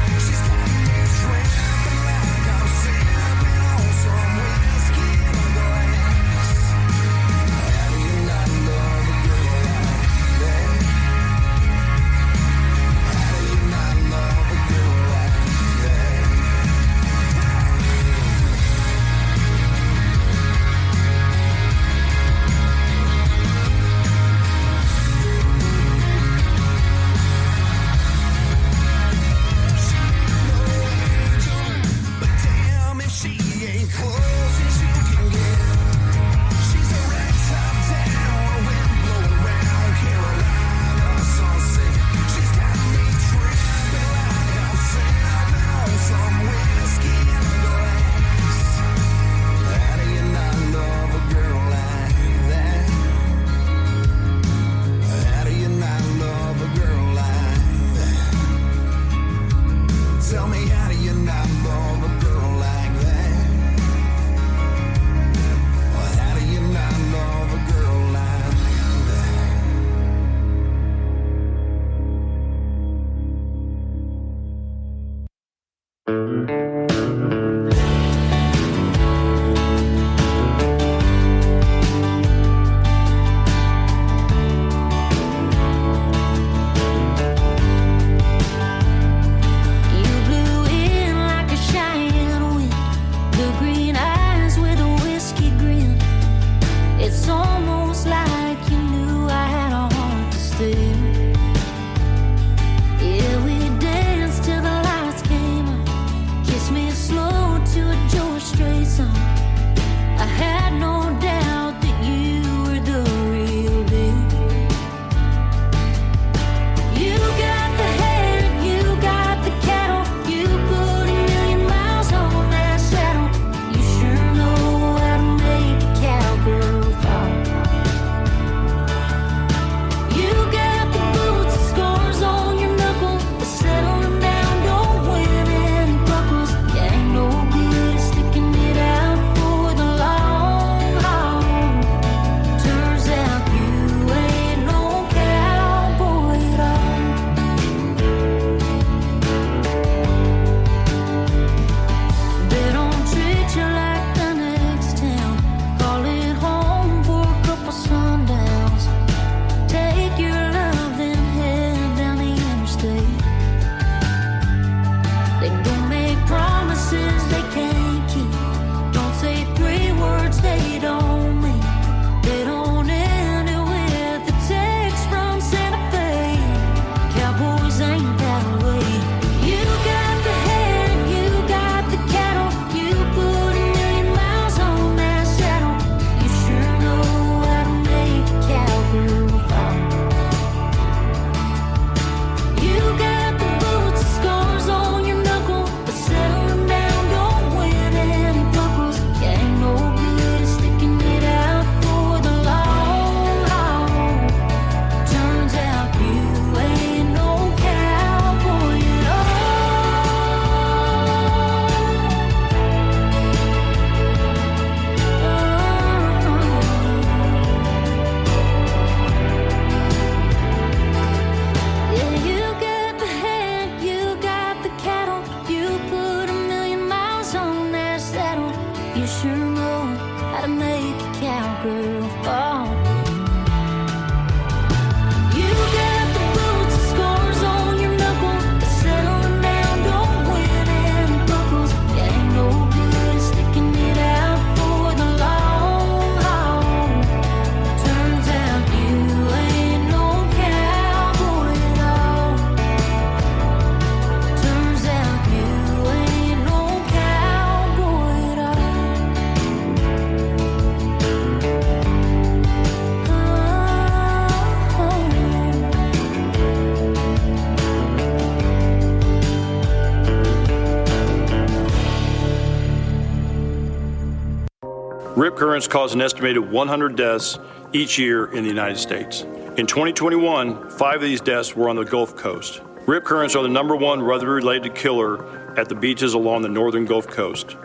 Rip currents cause an estimated 100 deaths each year in the United States. In 2021, 5 of these deaths were on the Gulf Coast. Rip currents are the number one weather-related killer at the beaches along the northern Gulf Coast.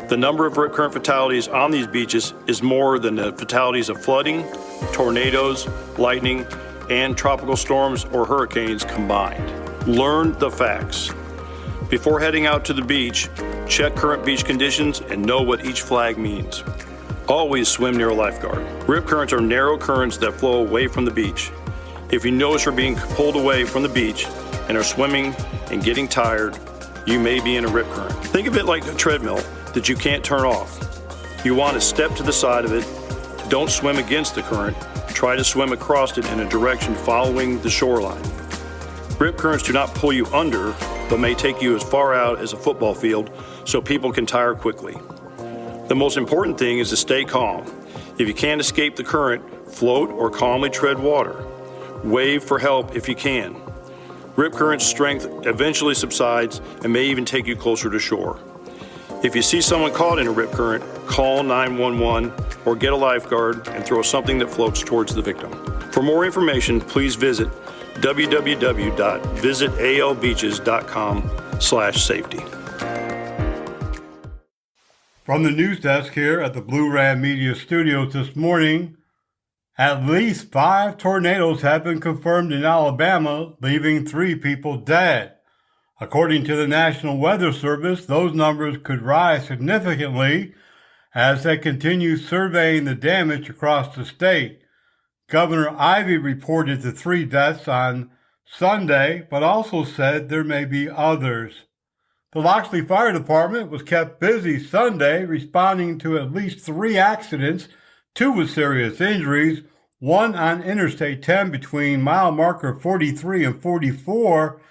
The number of rip current fatalities on these beaches is more than the fatalities of flooding, tornadoes, lightning, and tropical storms or hurricanes combined. Learn the facts. Before heading out to the beach, check current beach conditions and know what each flag means. Always swim near a lifeguard. Rip currents are narrow currents that flow away from the beach. If you notice you're being pulled away from the beach and are swimming and getting tired, you may be in a rip current. Think of it like a treadmill that you can't turn off. You want to step to the side of it. Don't swim against the current. Try to swim across it in a direction following the shoreline. Rip currents do not pull you under, but may take you as far out as a football field so people can tire quickly. The most important thing is to stay calm. If you can't escape the current, float or calmly tread water. Wave for help if you can. Rip current's strength eventually subsides and may even take you closer to shore. If you see someone caught in a rip current, call 911 or get a lifeguard and throw something that floats towards the victim. For more information, please visit www.visitalbeaches.com/safety. From the news desk here at the Blue Ram Media Studios this morning, at least 5 tornadoes have been confirmed in Alabama, leaving 3 people dead. According to the National Weather Service, those numbers could rise significantly as they continue surveying the damage across the state. Governor Ivey reported the 3 deaths on Sunday, but also said there may be others. The Loxley Fire Department was kept busy Sunday responding to at least 3 accidents, 2 with serious injuries, one on Interstate 10 between mile marker 43 and 44,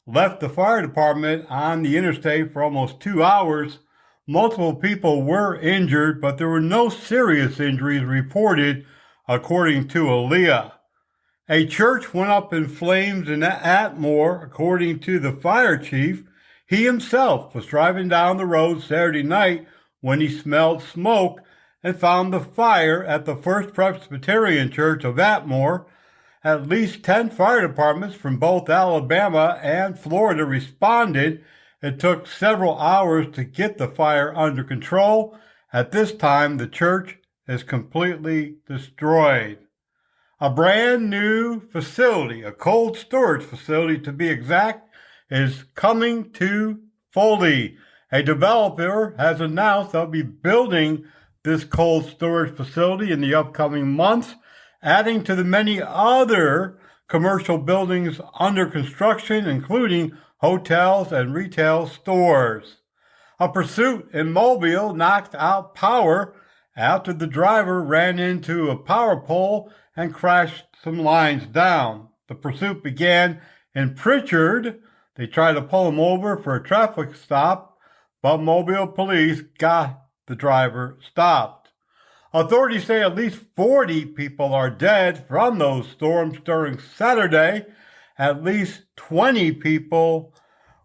left the fire department on the interstate for almost 2 hours. Multiple people were injured, but there were no serious injuries reported, according to Aaliyah. A church went up in flames in Atmore, according to the fire chief. He himself was driving down the road Saturday night when he smelled smoke and found the fire at the First Presbyterian Church of Atmore. At least 10 fire departments from both Alabama and Florida responded. It took several hours to get the fire under control. At this time, the church is completely destroyed. A brand new facility, a cold storage facility to be exact, is coming to Foley. A developer has announced they'll be building this cold storage facility in the upcoming months, adding to the many other commercial buildings under construction, including hotels and retail stores. A pursuit in Mobile knocked out power after the driver ran into a power pole and crashed some lines down. The pursuit began in Pritchard. They tried to pull him over for a traffic stop, but Mobile police got the driver stopped. Authorities say at least 40 people are dead from those storms during Saturday. At least 20 people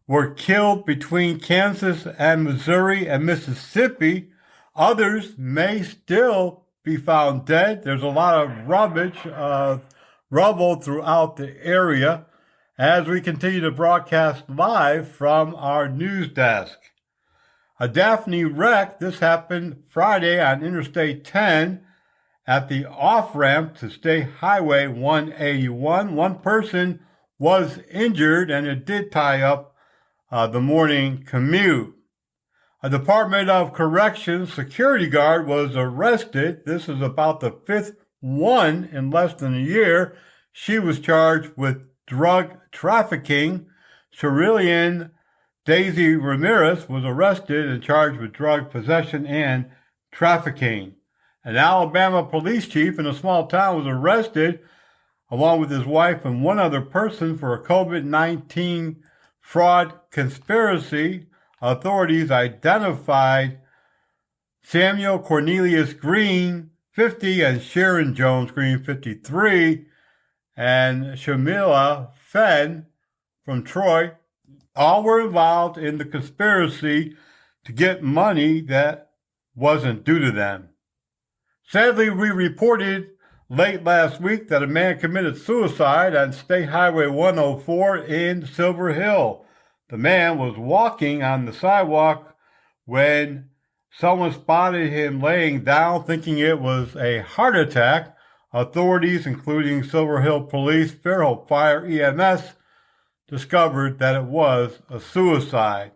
were killed between Kansas and Missouri and Mississippi. Others may still be found dead. There's a lot of rubble throughout the area as we continue to broadcast live from our news desk. A Daphne wreck. This happened Friday on Interstate 10 at the off-ramp to State Highway 181. One person was injured, and it did tie up the morning commute. A Department of Corrections security guard was arrested. This is about the 5th one in less than a year. She was charged with drug trafficking. Cerulean Daisy Ramirez was arrested and charged with drug possession and trafficking. An Alabama police chief in a small town was arrested along with his wife and one other person for a COVID-19 fraud conspiracy. Authorities identified Samuel Cornelius Green, 50, and Sharon Jones Green, 53, and Shamila Fenn from Troy. All were involved in the conspiracy to get money that wasn't due to them. Sadly, we reported late last week that a man committed suicide on State Highway 104 in Silver Hill. The man was walking on the sidewalk when someone spotted him laying down, thinking it was a heart attack. Authorities, including Silver Hill Police, Fairhope Fire, EMS, discovered that it was a suicide.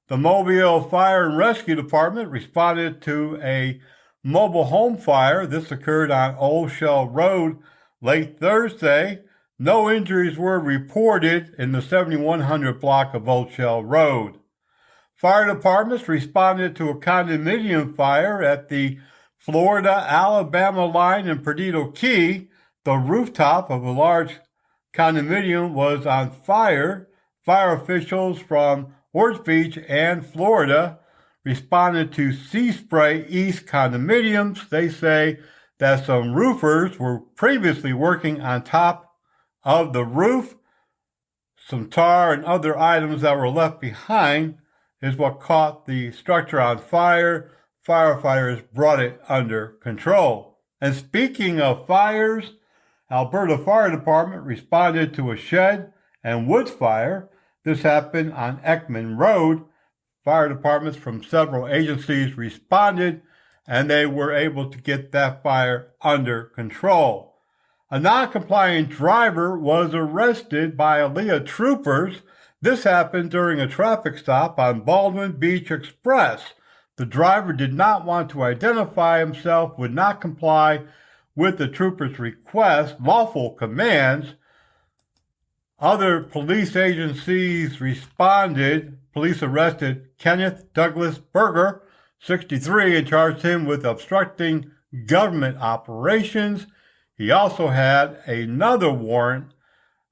The Mobile Fire and Rescue Department responded to a mobile home fire. This occurred on Old Shell Road late Thursday. No injuries were reported in the 7100 block of Old Shell Road. Fire departments responded to a condominium fire at the Florida-Alabama line in Perdido Key. The rooftop of a large condominium was on fire. Fire officials from Orange Beach and Florida responded to Sea Spray East condominiums. They say that some roofers were previously working on top of the roof. Some tar and other items that were left behind is what caught the structure on fire. Firefighters brought it under control. And speaking of fires, Alberta Fire Department responded to a shed and woods fire. This happened on Ekman Road. Fire departments from several agencies responded, and they were able to get that fire under control. A non-compliant driver was arrested by Aliyah troopers. This happened during a traffic stop on Baldwin Beach Express. The driver did not want to identify himself, would not comply with the troopers' request, lawful commands. Other police agencies responded. Police arrested Kenneth Douglas Berger, 63, and charged him with obstructing government operations. He also had another warrant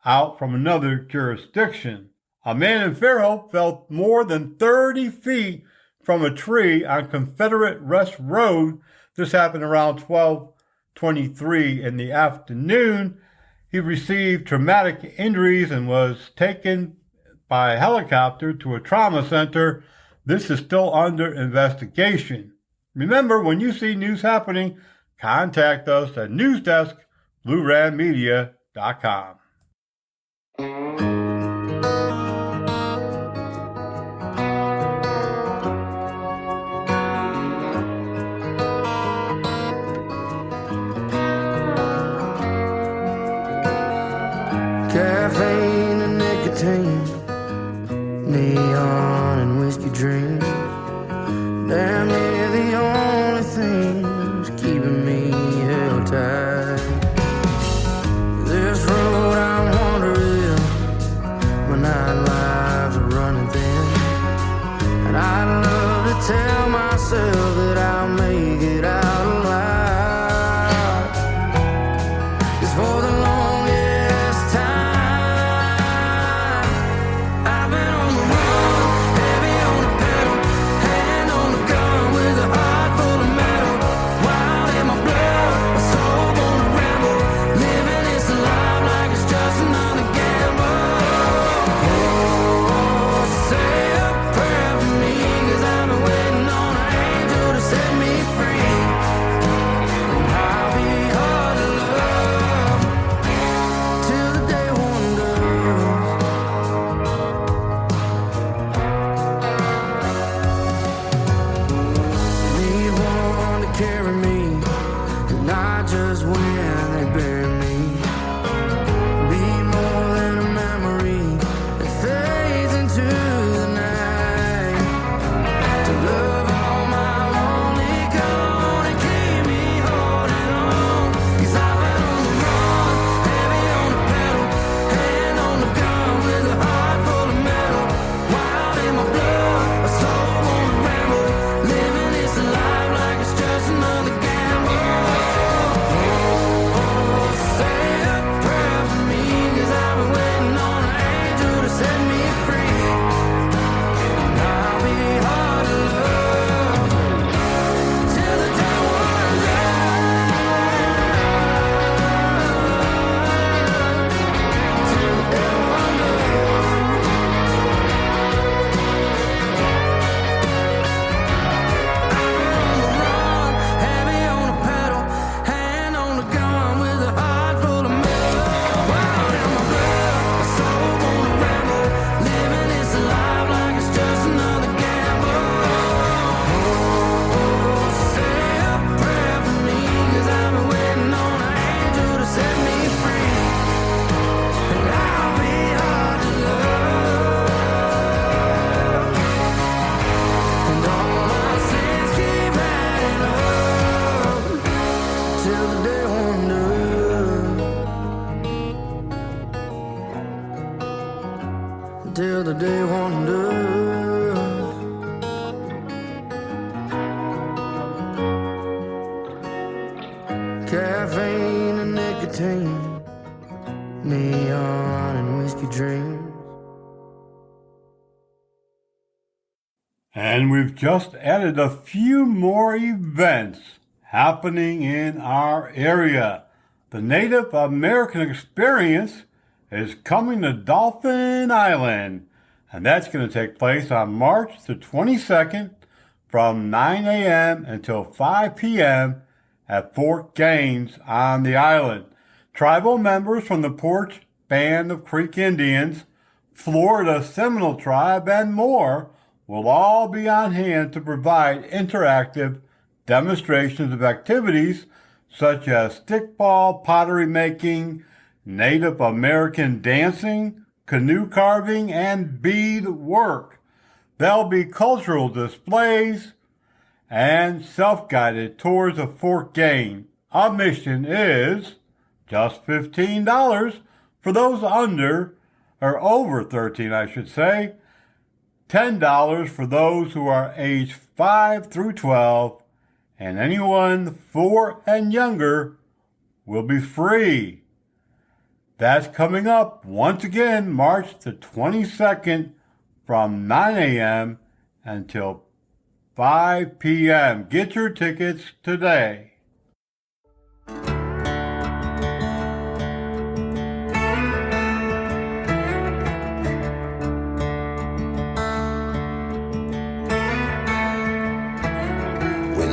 out from another jurisdiction. A man in Fairhope fell more than 30 feet from a tree on Confederate Rest Road. This happened around 12:23 in the afternoon. He received traumatic injuries and was taken by helicopter to a trauma center. This is still under investigation. Remember, when you see news happening, contact us at newsdesk@bluegrassmedia.com. Caffeine and nicotine, neon and whiskey dreams, damn near the only things keeping me held tight. This road I'm wandering, my night lives are running thin, and I'd love to tell myself that I'll make it out alive. It's for the longest time I've been on the road, heavy on the pedal, hand on the gun with a heart full of metal, wild in my blood, a soul born to ramble, living this life like it's just another gamble. Oh, say a prayer for me, 'cause I've been waiting on till the day wanders. Caffeine and nicotine, neon and whiskey dreams. And we've just added a few more events happening in our area. The Native American Experience is coming to Dolphin Island, and that's going to take place on March the 22nd from 9 a.m. until 5 p.m. at Fort Gaines on the island. Tribal members from the Porch Band of Creek Indians, Florida Seminole Tribe, and more will all be on hand to provide interactive demonstrations of activities such as stickball, pottery making, Native American dancing, canoe carving, and bead work. There'll be cultural displays and self-guided tours of Fort Gaines. Admission is just $15 for those under, or over 13, I should say. $10 for those who are age 5 through 12, and anyone 4 and younger will be free. That's coming up once again March the 22nd from 9 a.m. until 5 p.m. Get your tickets today.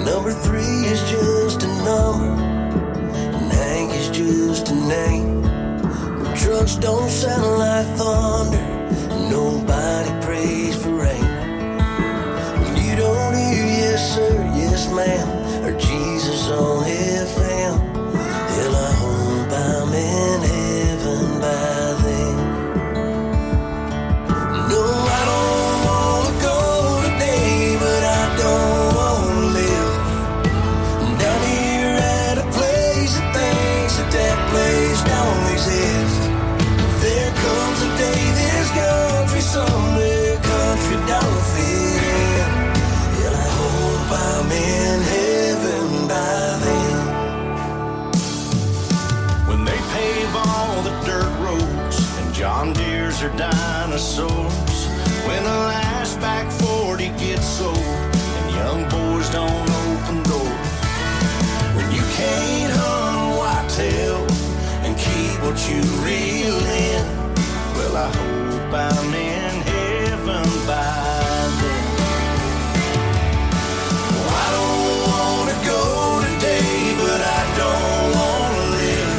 Number 3 is just a number, and Hank is just a name. When trucks don't sound like thunder, and nobody prays for rain. When you don't hear yes sir, yes ma'am, or Jesus on FM, hell, I hope I'm in heaven by then. No, I don't wanna go today, but I don't wanna live down here at a place that thinks that place don't exist. There comes a day this country somewhere, country don't fit in. And I hope I'm in heaven by then. When they pave all the dirt roads and John Deere's are dinosaurs, when the last back 40 gets sold and young boys don't open doors, when you can't hunt a whitetail and keep what you reel in, well, I hope I'm in heaven by then. Oh, I don't want to go today, but I don't want to live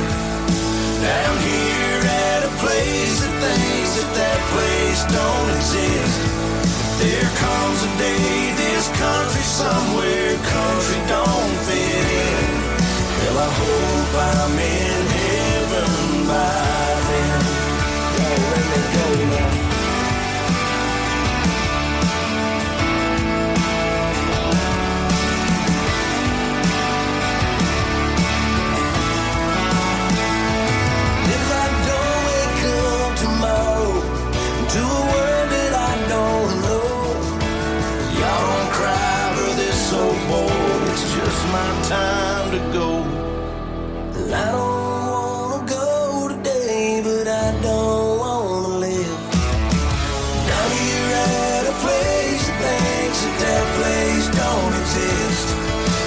down here at a place that thinks that place don't exist. If there comes a day this country somewhere, country don't fit in, well, I hope I'm in heaven by then. Yo, let me go now. If I don't wake up tomorrow to a world that I don't know, y'all don't cry for this old boy, it's just my time to go. I don't wanna go today, but I don't wanna live down here at a place that thinks that place don't exist.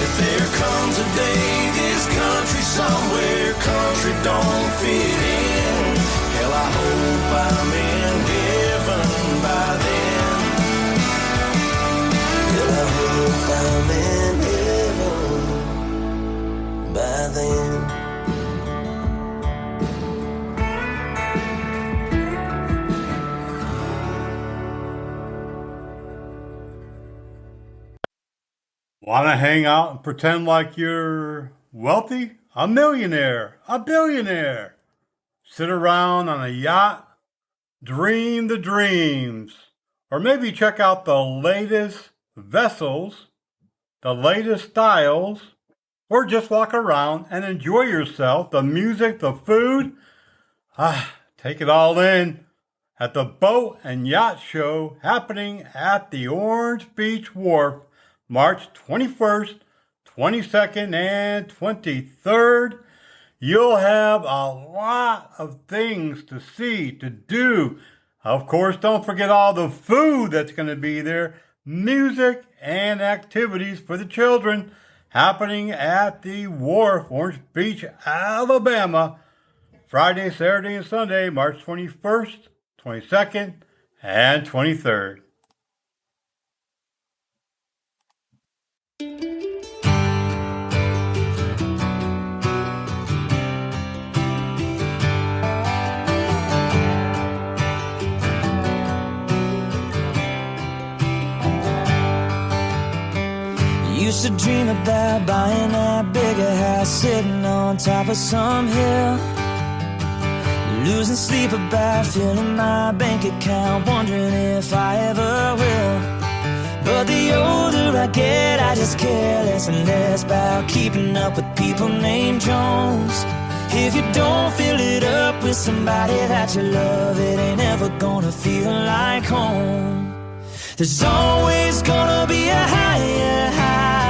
If there comes a day this country somewhere, country don't fit in, hell, I hope I'm in heaven by then. Hell, I hope I'm in heaven by then. Want to hang out and pretend like you're wealthy? A millionaire? A billionaire? Sit around on a yacht? Dream the dreams? Or maybe check out the latest vessels, the latest styles, or just walk around and enjoy yourself, the music, the food. Take it all in at the Boat and Yacht Show happening at the Orange Beach Wharf March 21st, 22nd, and 23rd. You'll have a lot of things to see, to do. Of course, don't forget all the food that's going to be there, music, and activities for the children happening at the Wharf, Orange Beach, Alabama, Friday, Saturday, and Sunday, March 21st, 22nd, and 23rd. Used to dream about buying that bigger house, sitting on top of some hill, losing sleep about filling my bank account, wondering if I ever will. But the older I get, I just care less and less about keeping up with people named Jones. If you don't fill it up with somebody that you love, it ain't ever gonna feel like home. There's always gonna be a higher high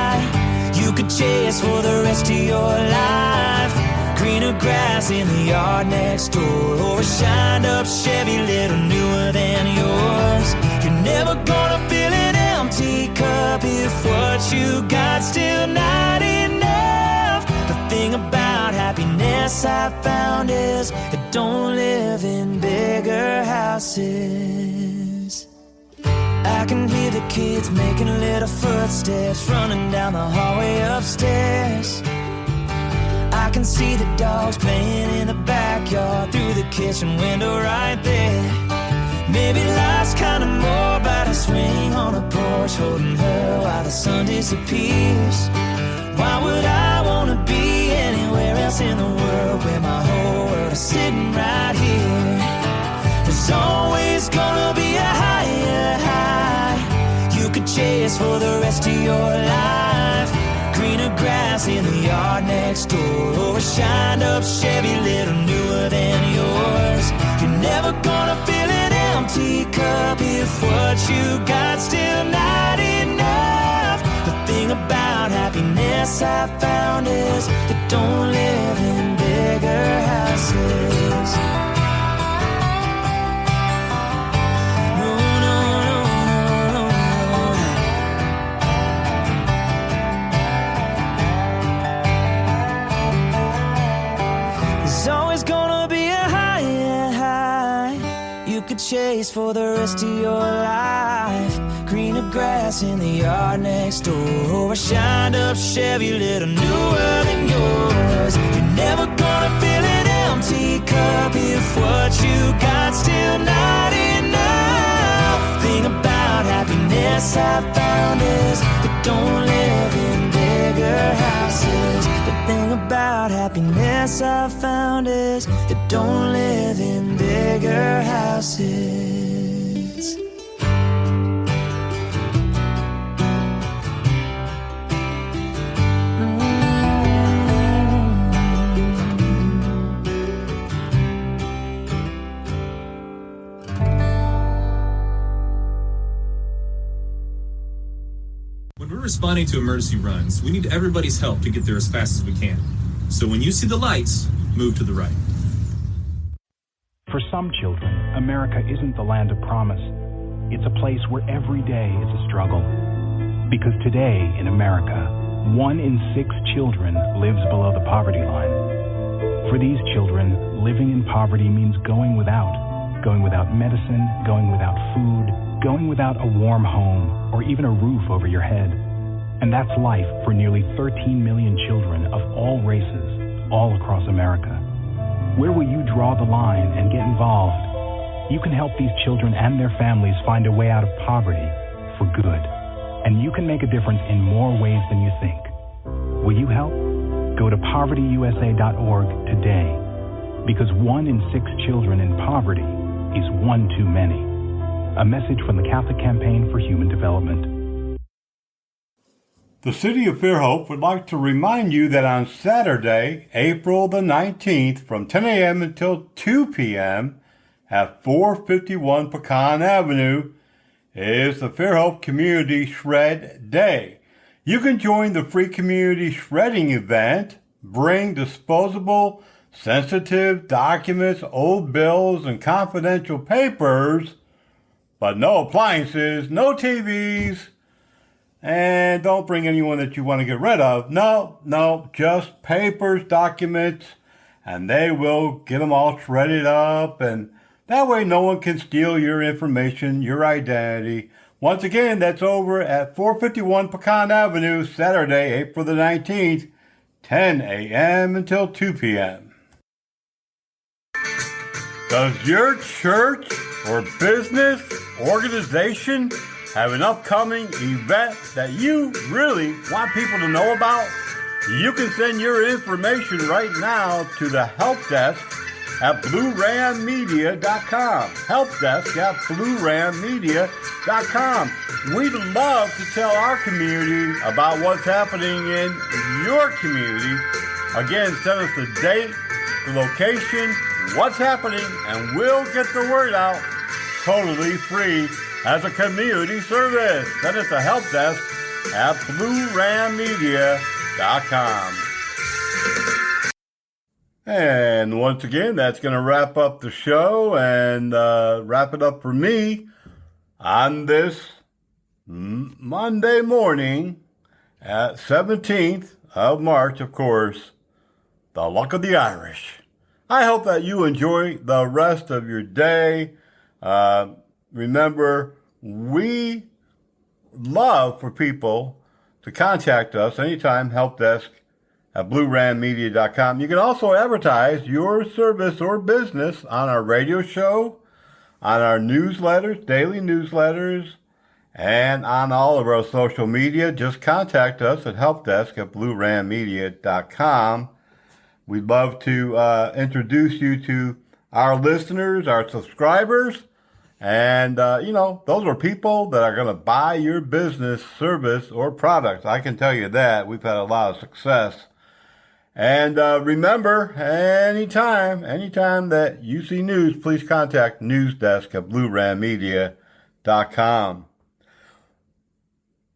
you could chase for the rest of your life. Greener grass in the yard next door, or a shined up Chevy little newer than yours. You're never gonna fill an empty cup if what you got still not enough. The thing about happiness I found is it don't live in bigger houses. I can hear the kids making little footsteps running down the hallway upstairs. I can see the dogs playing in the backyard through the kitchen window right there. Maybe life's kinda more about a swing on a porch, holding her while the sun disappears. Why would I wanna be anywhere else in the world where my whole world is sitting right here? There's always gonna be a higher high you could chase for the rest of your life. Greener grass in the yard next door, or a shined up Chevy little newer than yours. You're never gonna fill an empty cup if what you got still not enough. The thing about happiness I found is it don't live in bigger houses. Chase for the rest of your life. Greener grass in the yard next door, or a shined up Chevy little newer than yours. You're never gonna fill an empty cup if what you got still not enough. Thing about happiness I found is it don't live in bigger houses. The thing about happiness I found is it don't live in bigger houses. When we're responding to emergency runs, we need everybody's help to get there as fast as we can. So when you see the lights, move to the right. For some children, America isn't the land of promise. It's a place where every day is a struggle. Because today in America, 1 in 6 children lives below the poverty line. For these children, living in poverty means going without medicine, going without food, going without a warm home, or even a roof over your head. And that's life for nearly 13 million children of all races, all across America. Where will you draw the line and get involved? You can help these children and their families find a way out of poverty for good. And you can make a difference in more ways than you think. Will you help? Go to povertyusa.org today. Because 1 in 6 children in poverty is one too many. A message from the Catholic Campaign for Human Development. The City of Fairhope would like to remind you that on Saturday, April the 19th, from 10 a.m. until 2 p.m., at 451 Pecan Avenue is the Fairhope Community Shred Day. You can join the free community shredding event. Bring disposable, sensitive documents, old bills, and confidential papers, but no appliances, no TVs, and don't bring anyone that you want to get rid of. No, just papers, documents, and they will get them all shredded up, and that way no one can steal your information, your identity. Once again, that's over at 451 Pecan Avenue, Saturday, April the 19th, 10 a.m. until 2 p.m. Does your church or business organization have an upcoming event that you really want people to know about? You can send your information right now to the help desk at bluerammedia.com. Helpdesk at bluerammedia.com. We'd love to tell our community about what's happening in your community. Again, send us the date, the location, what's happening, and we'll get the word out totally free as a community service. Send us to helpdesk at bluerammedia.com. And once again, that's going to wrap up the show and wrap it up for me on this Monday morning at 17th of March, of course, the luck of the Irish. I hope that you enjoy the rest of your day. Remember, we love for people to contact us anytime, helpdesk at bluerammedia.com. You can also advertise your service or business on our radio show, on our newsletters, daily newsletters, and on all of our social media. Just contact us at helpdesk at bluerammedia.com. We'd love to introduce you to our listeners, our subscribers, and, those are people that are going to buy your business, service, or product. I can tell you that. We've had a lot of success. And remember, anytime that you see news, please contact newsdesk at bluerammedia.com.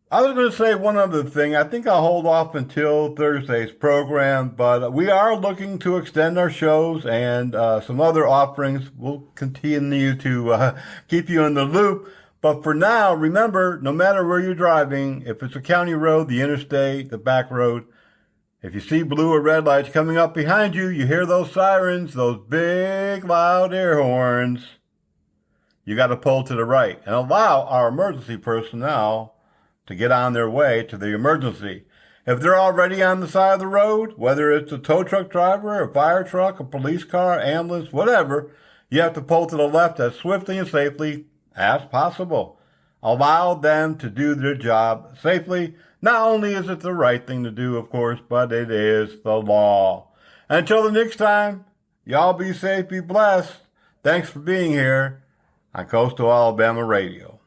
I was going to say one other thing. I think I'll hold off until Thursday's program, but we are looking to extend our shows and some other offerings. We'll continue to keep you in the loop. But for now, remember, no matter where you're driving, if it's a county road, the interstate, the back road, if you see blue or red lights coming up behind you, you hear those sirens, those big, loud air horns, you got to pull to the right and allow our emergency personnel to get on their way to the emergency. If they're already on the side of the road, whether it's a tow truck driver, a fire truck, a police car, ambulance, whatever, you have to pull to the left as swiftly and safely as possible. Allow them to do their job safely. Not only is it the right thing to do, of course, but it is the law. Until the next time, y'all be safe, be blessed. Thanks for being here on Coastal Alabama Radio.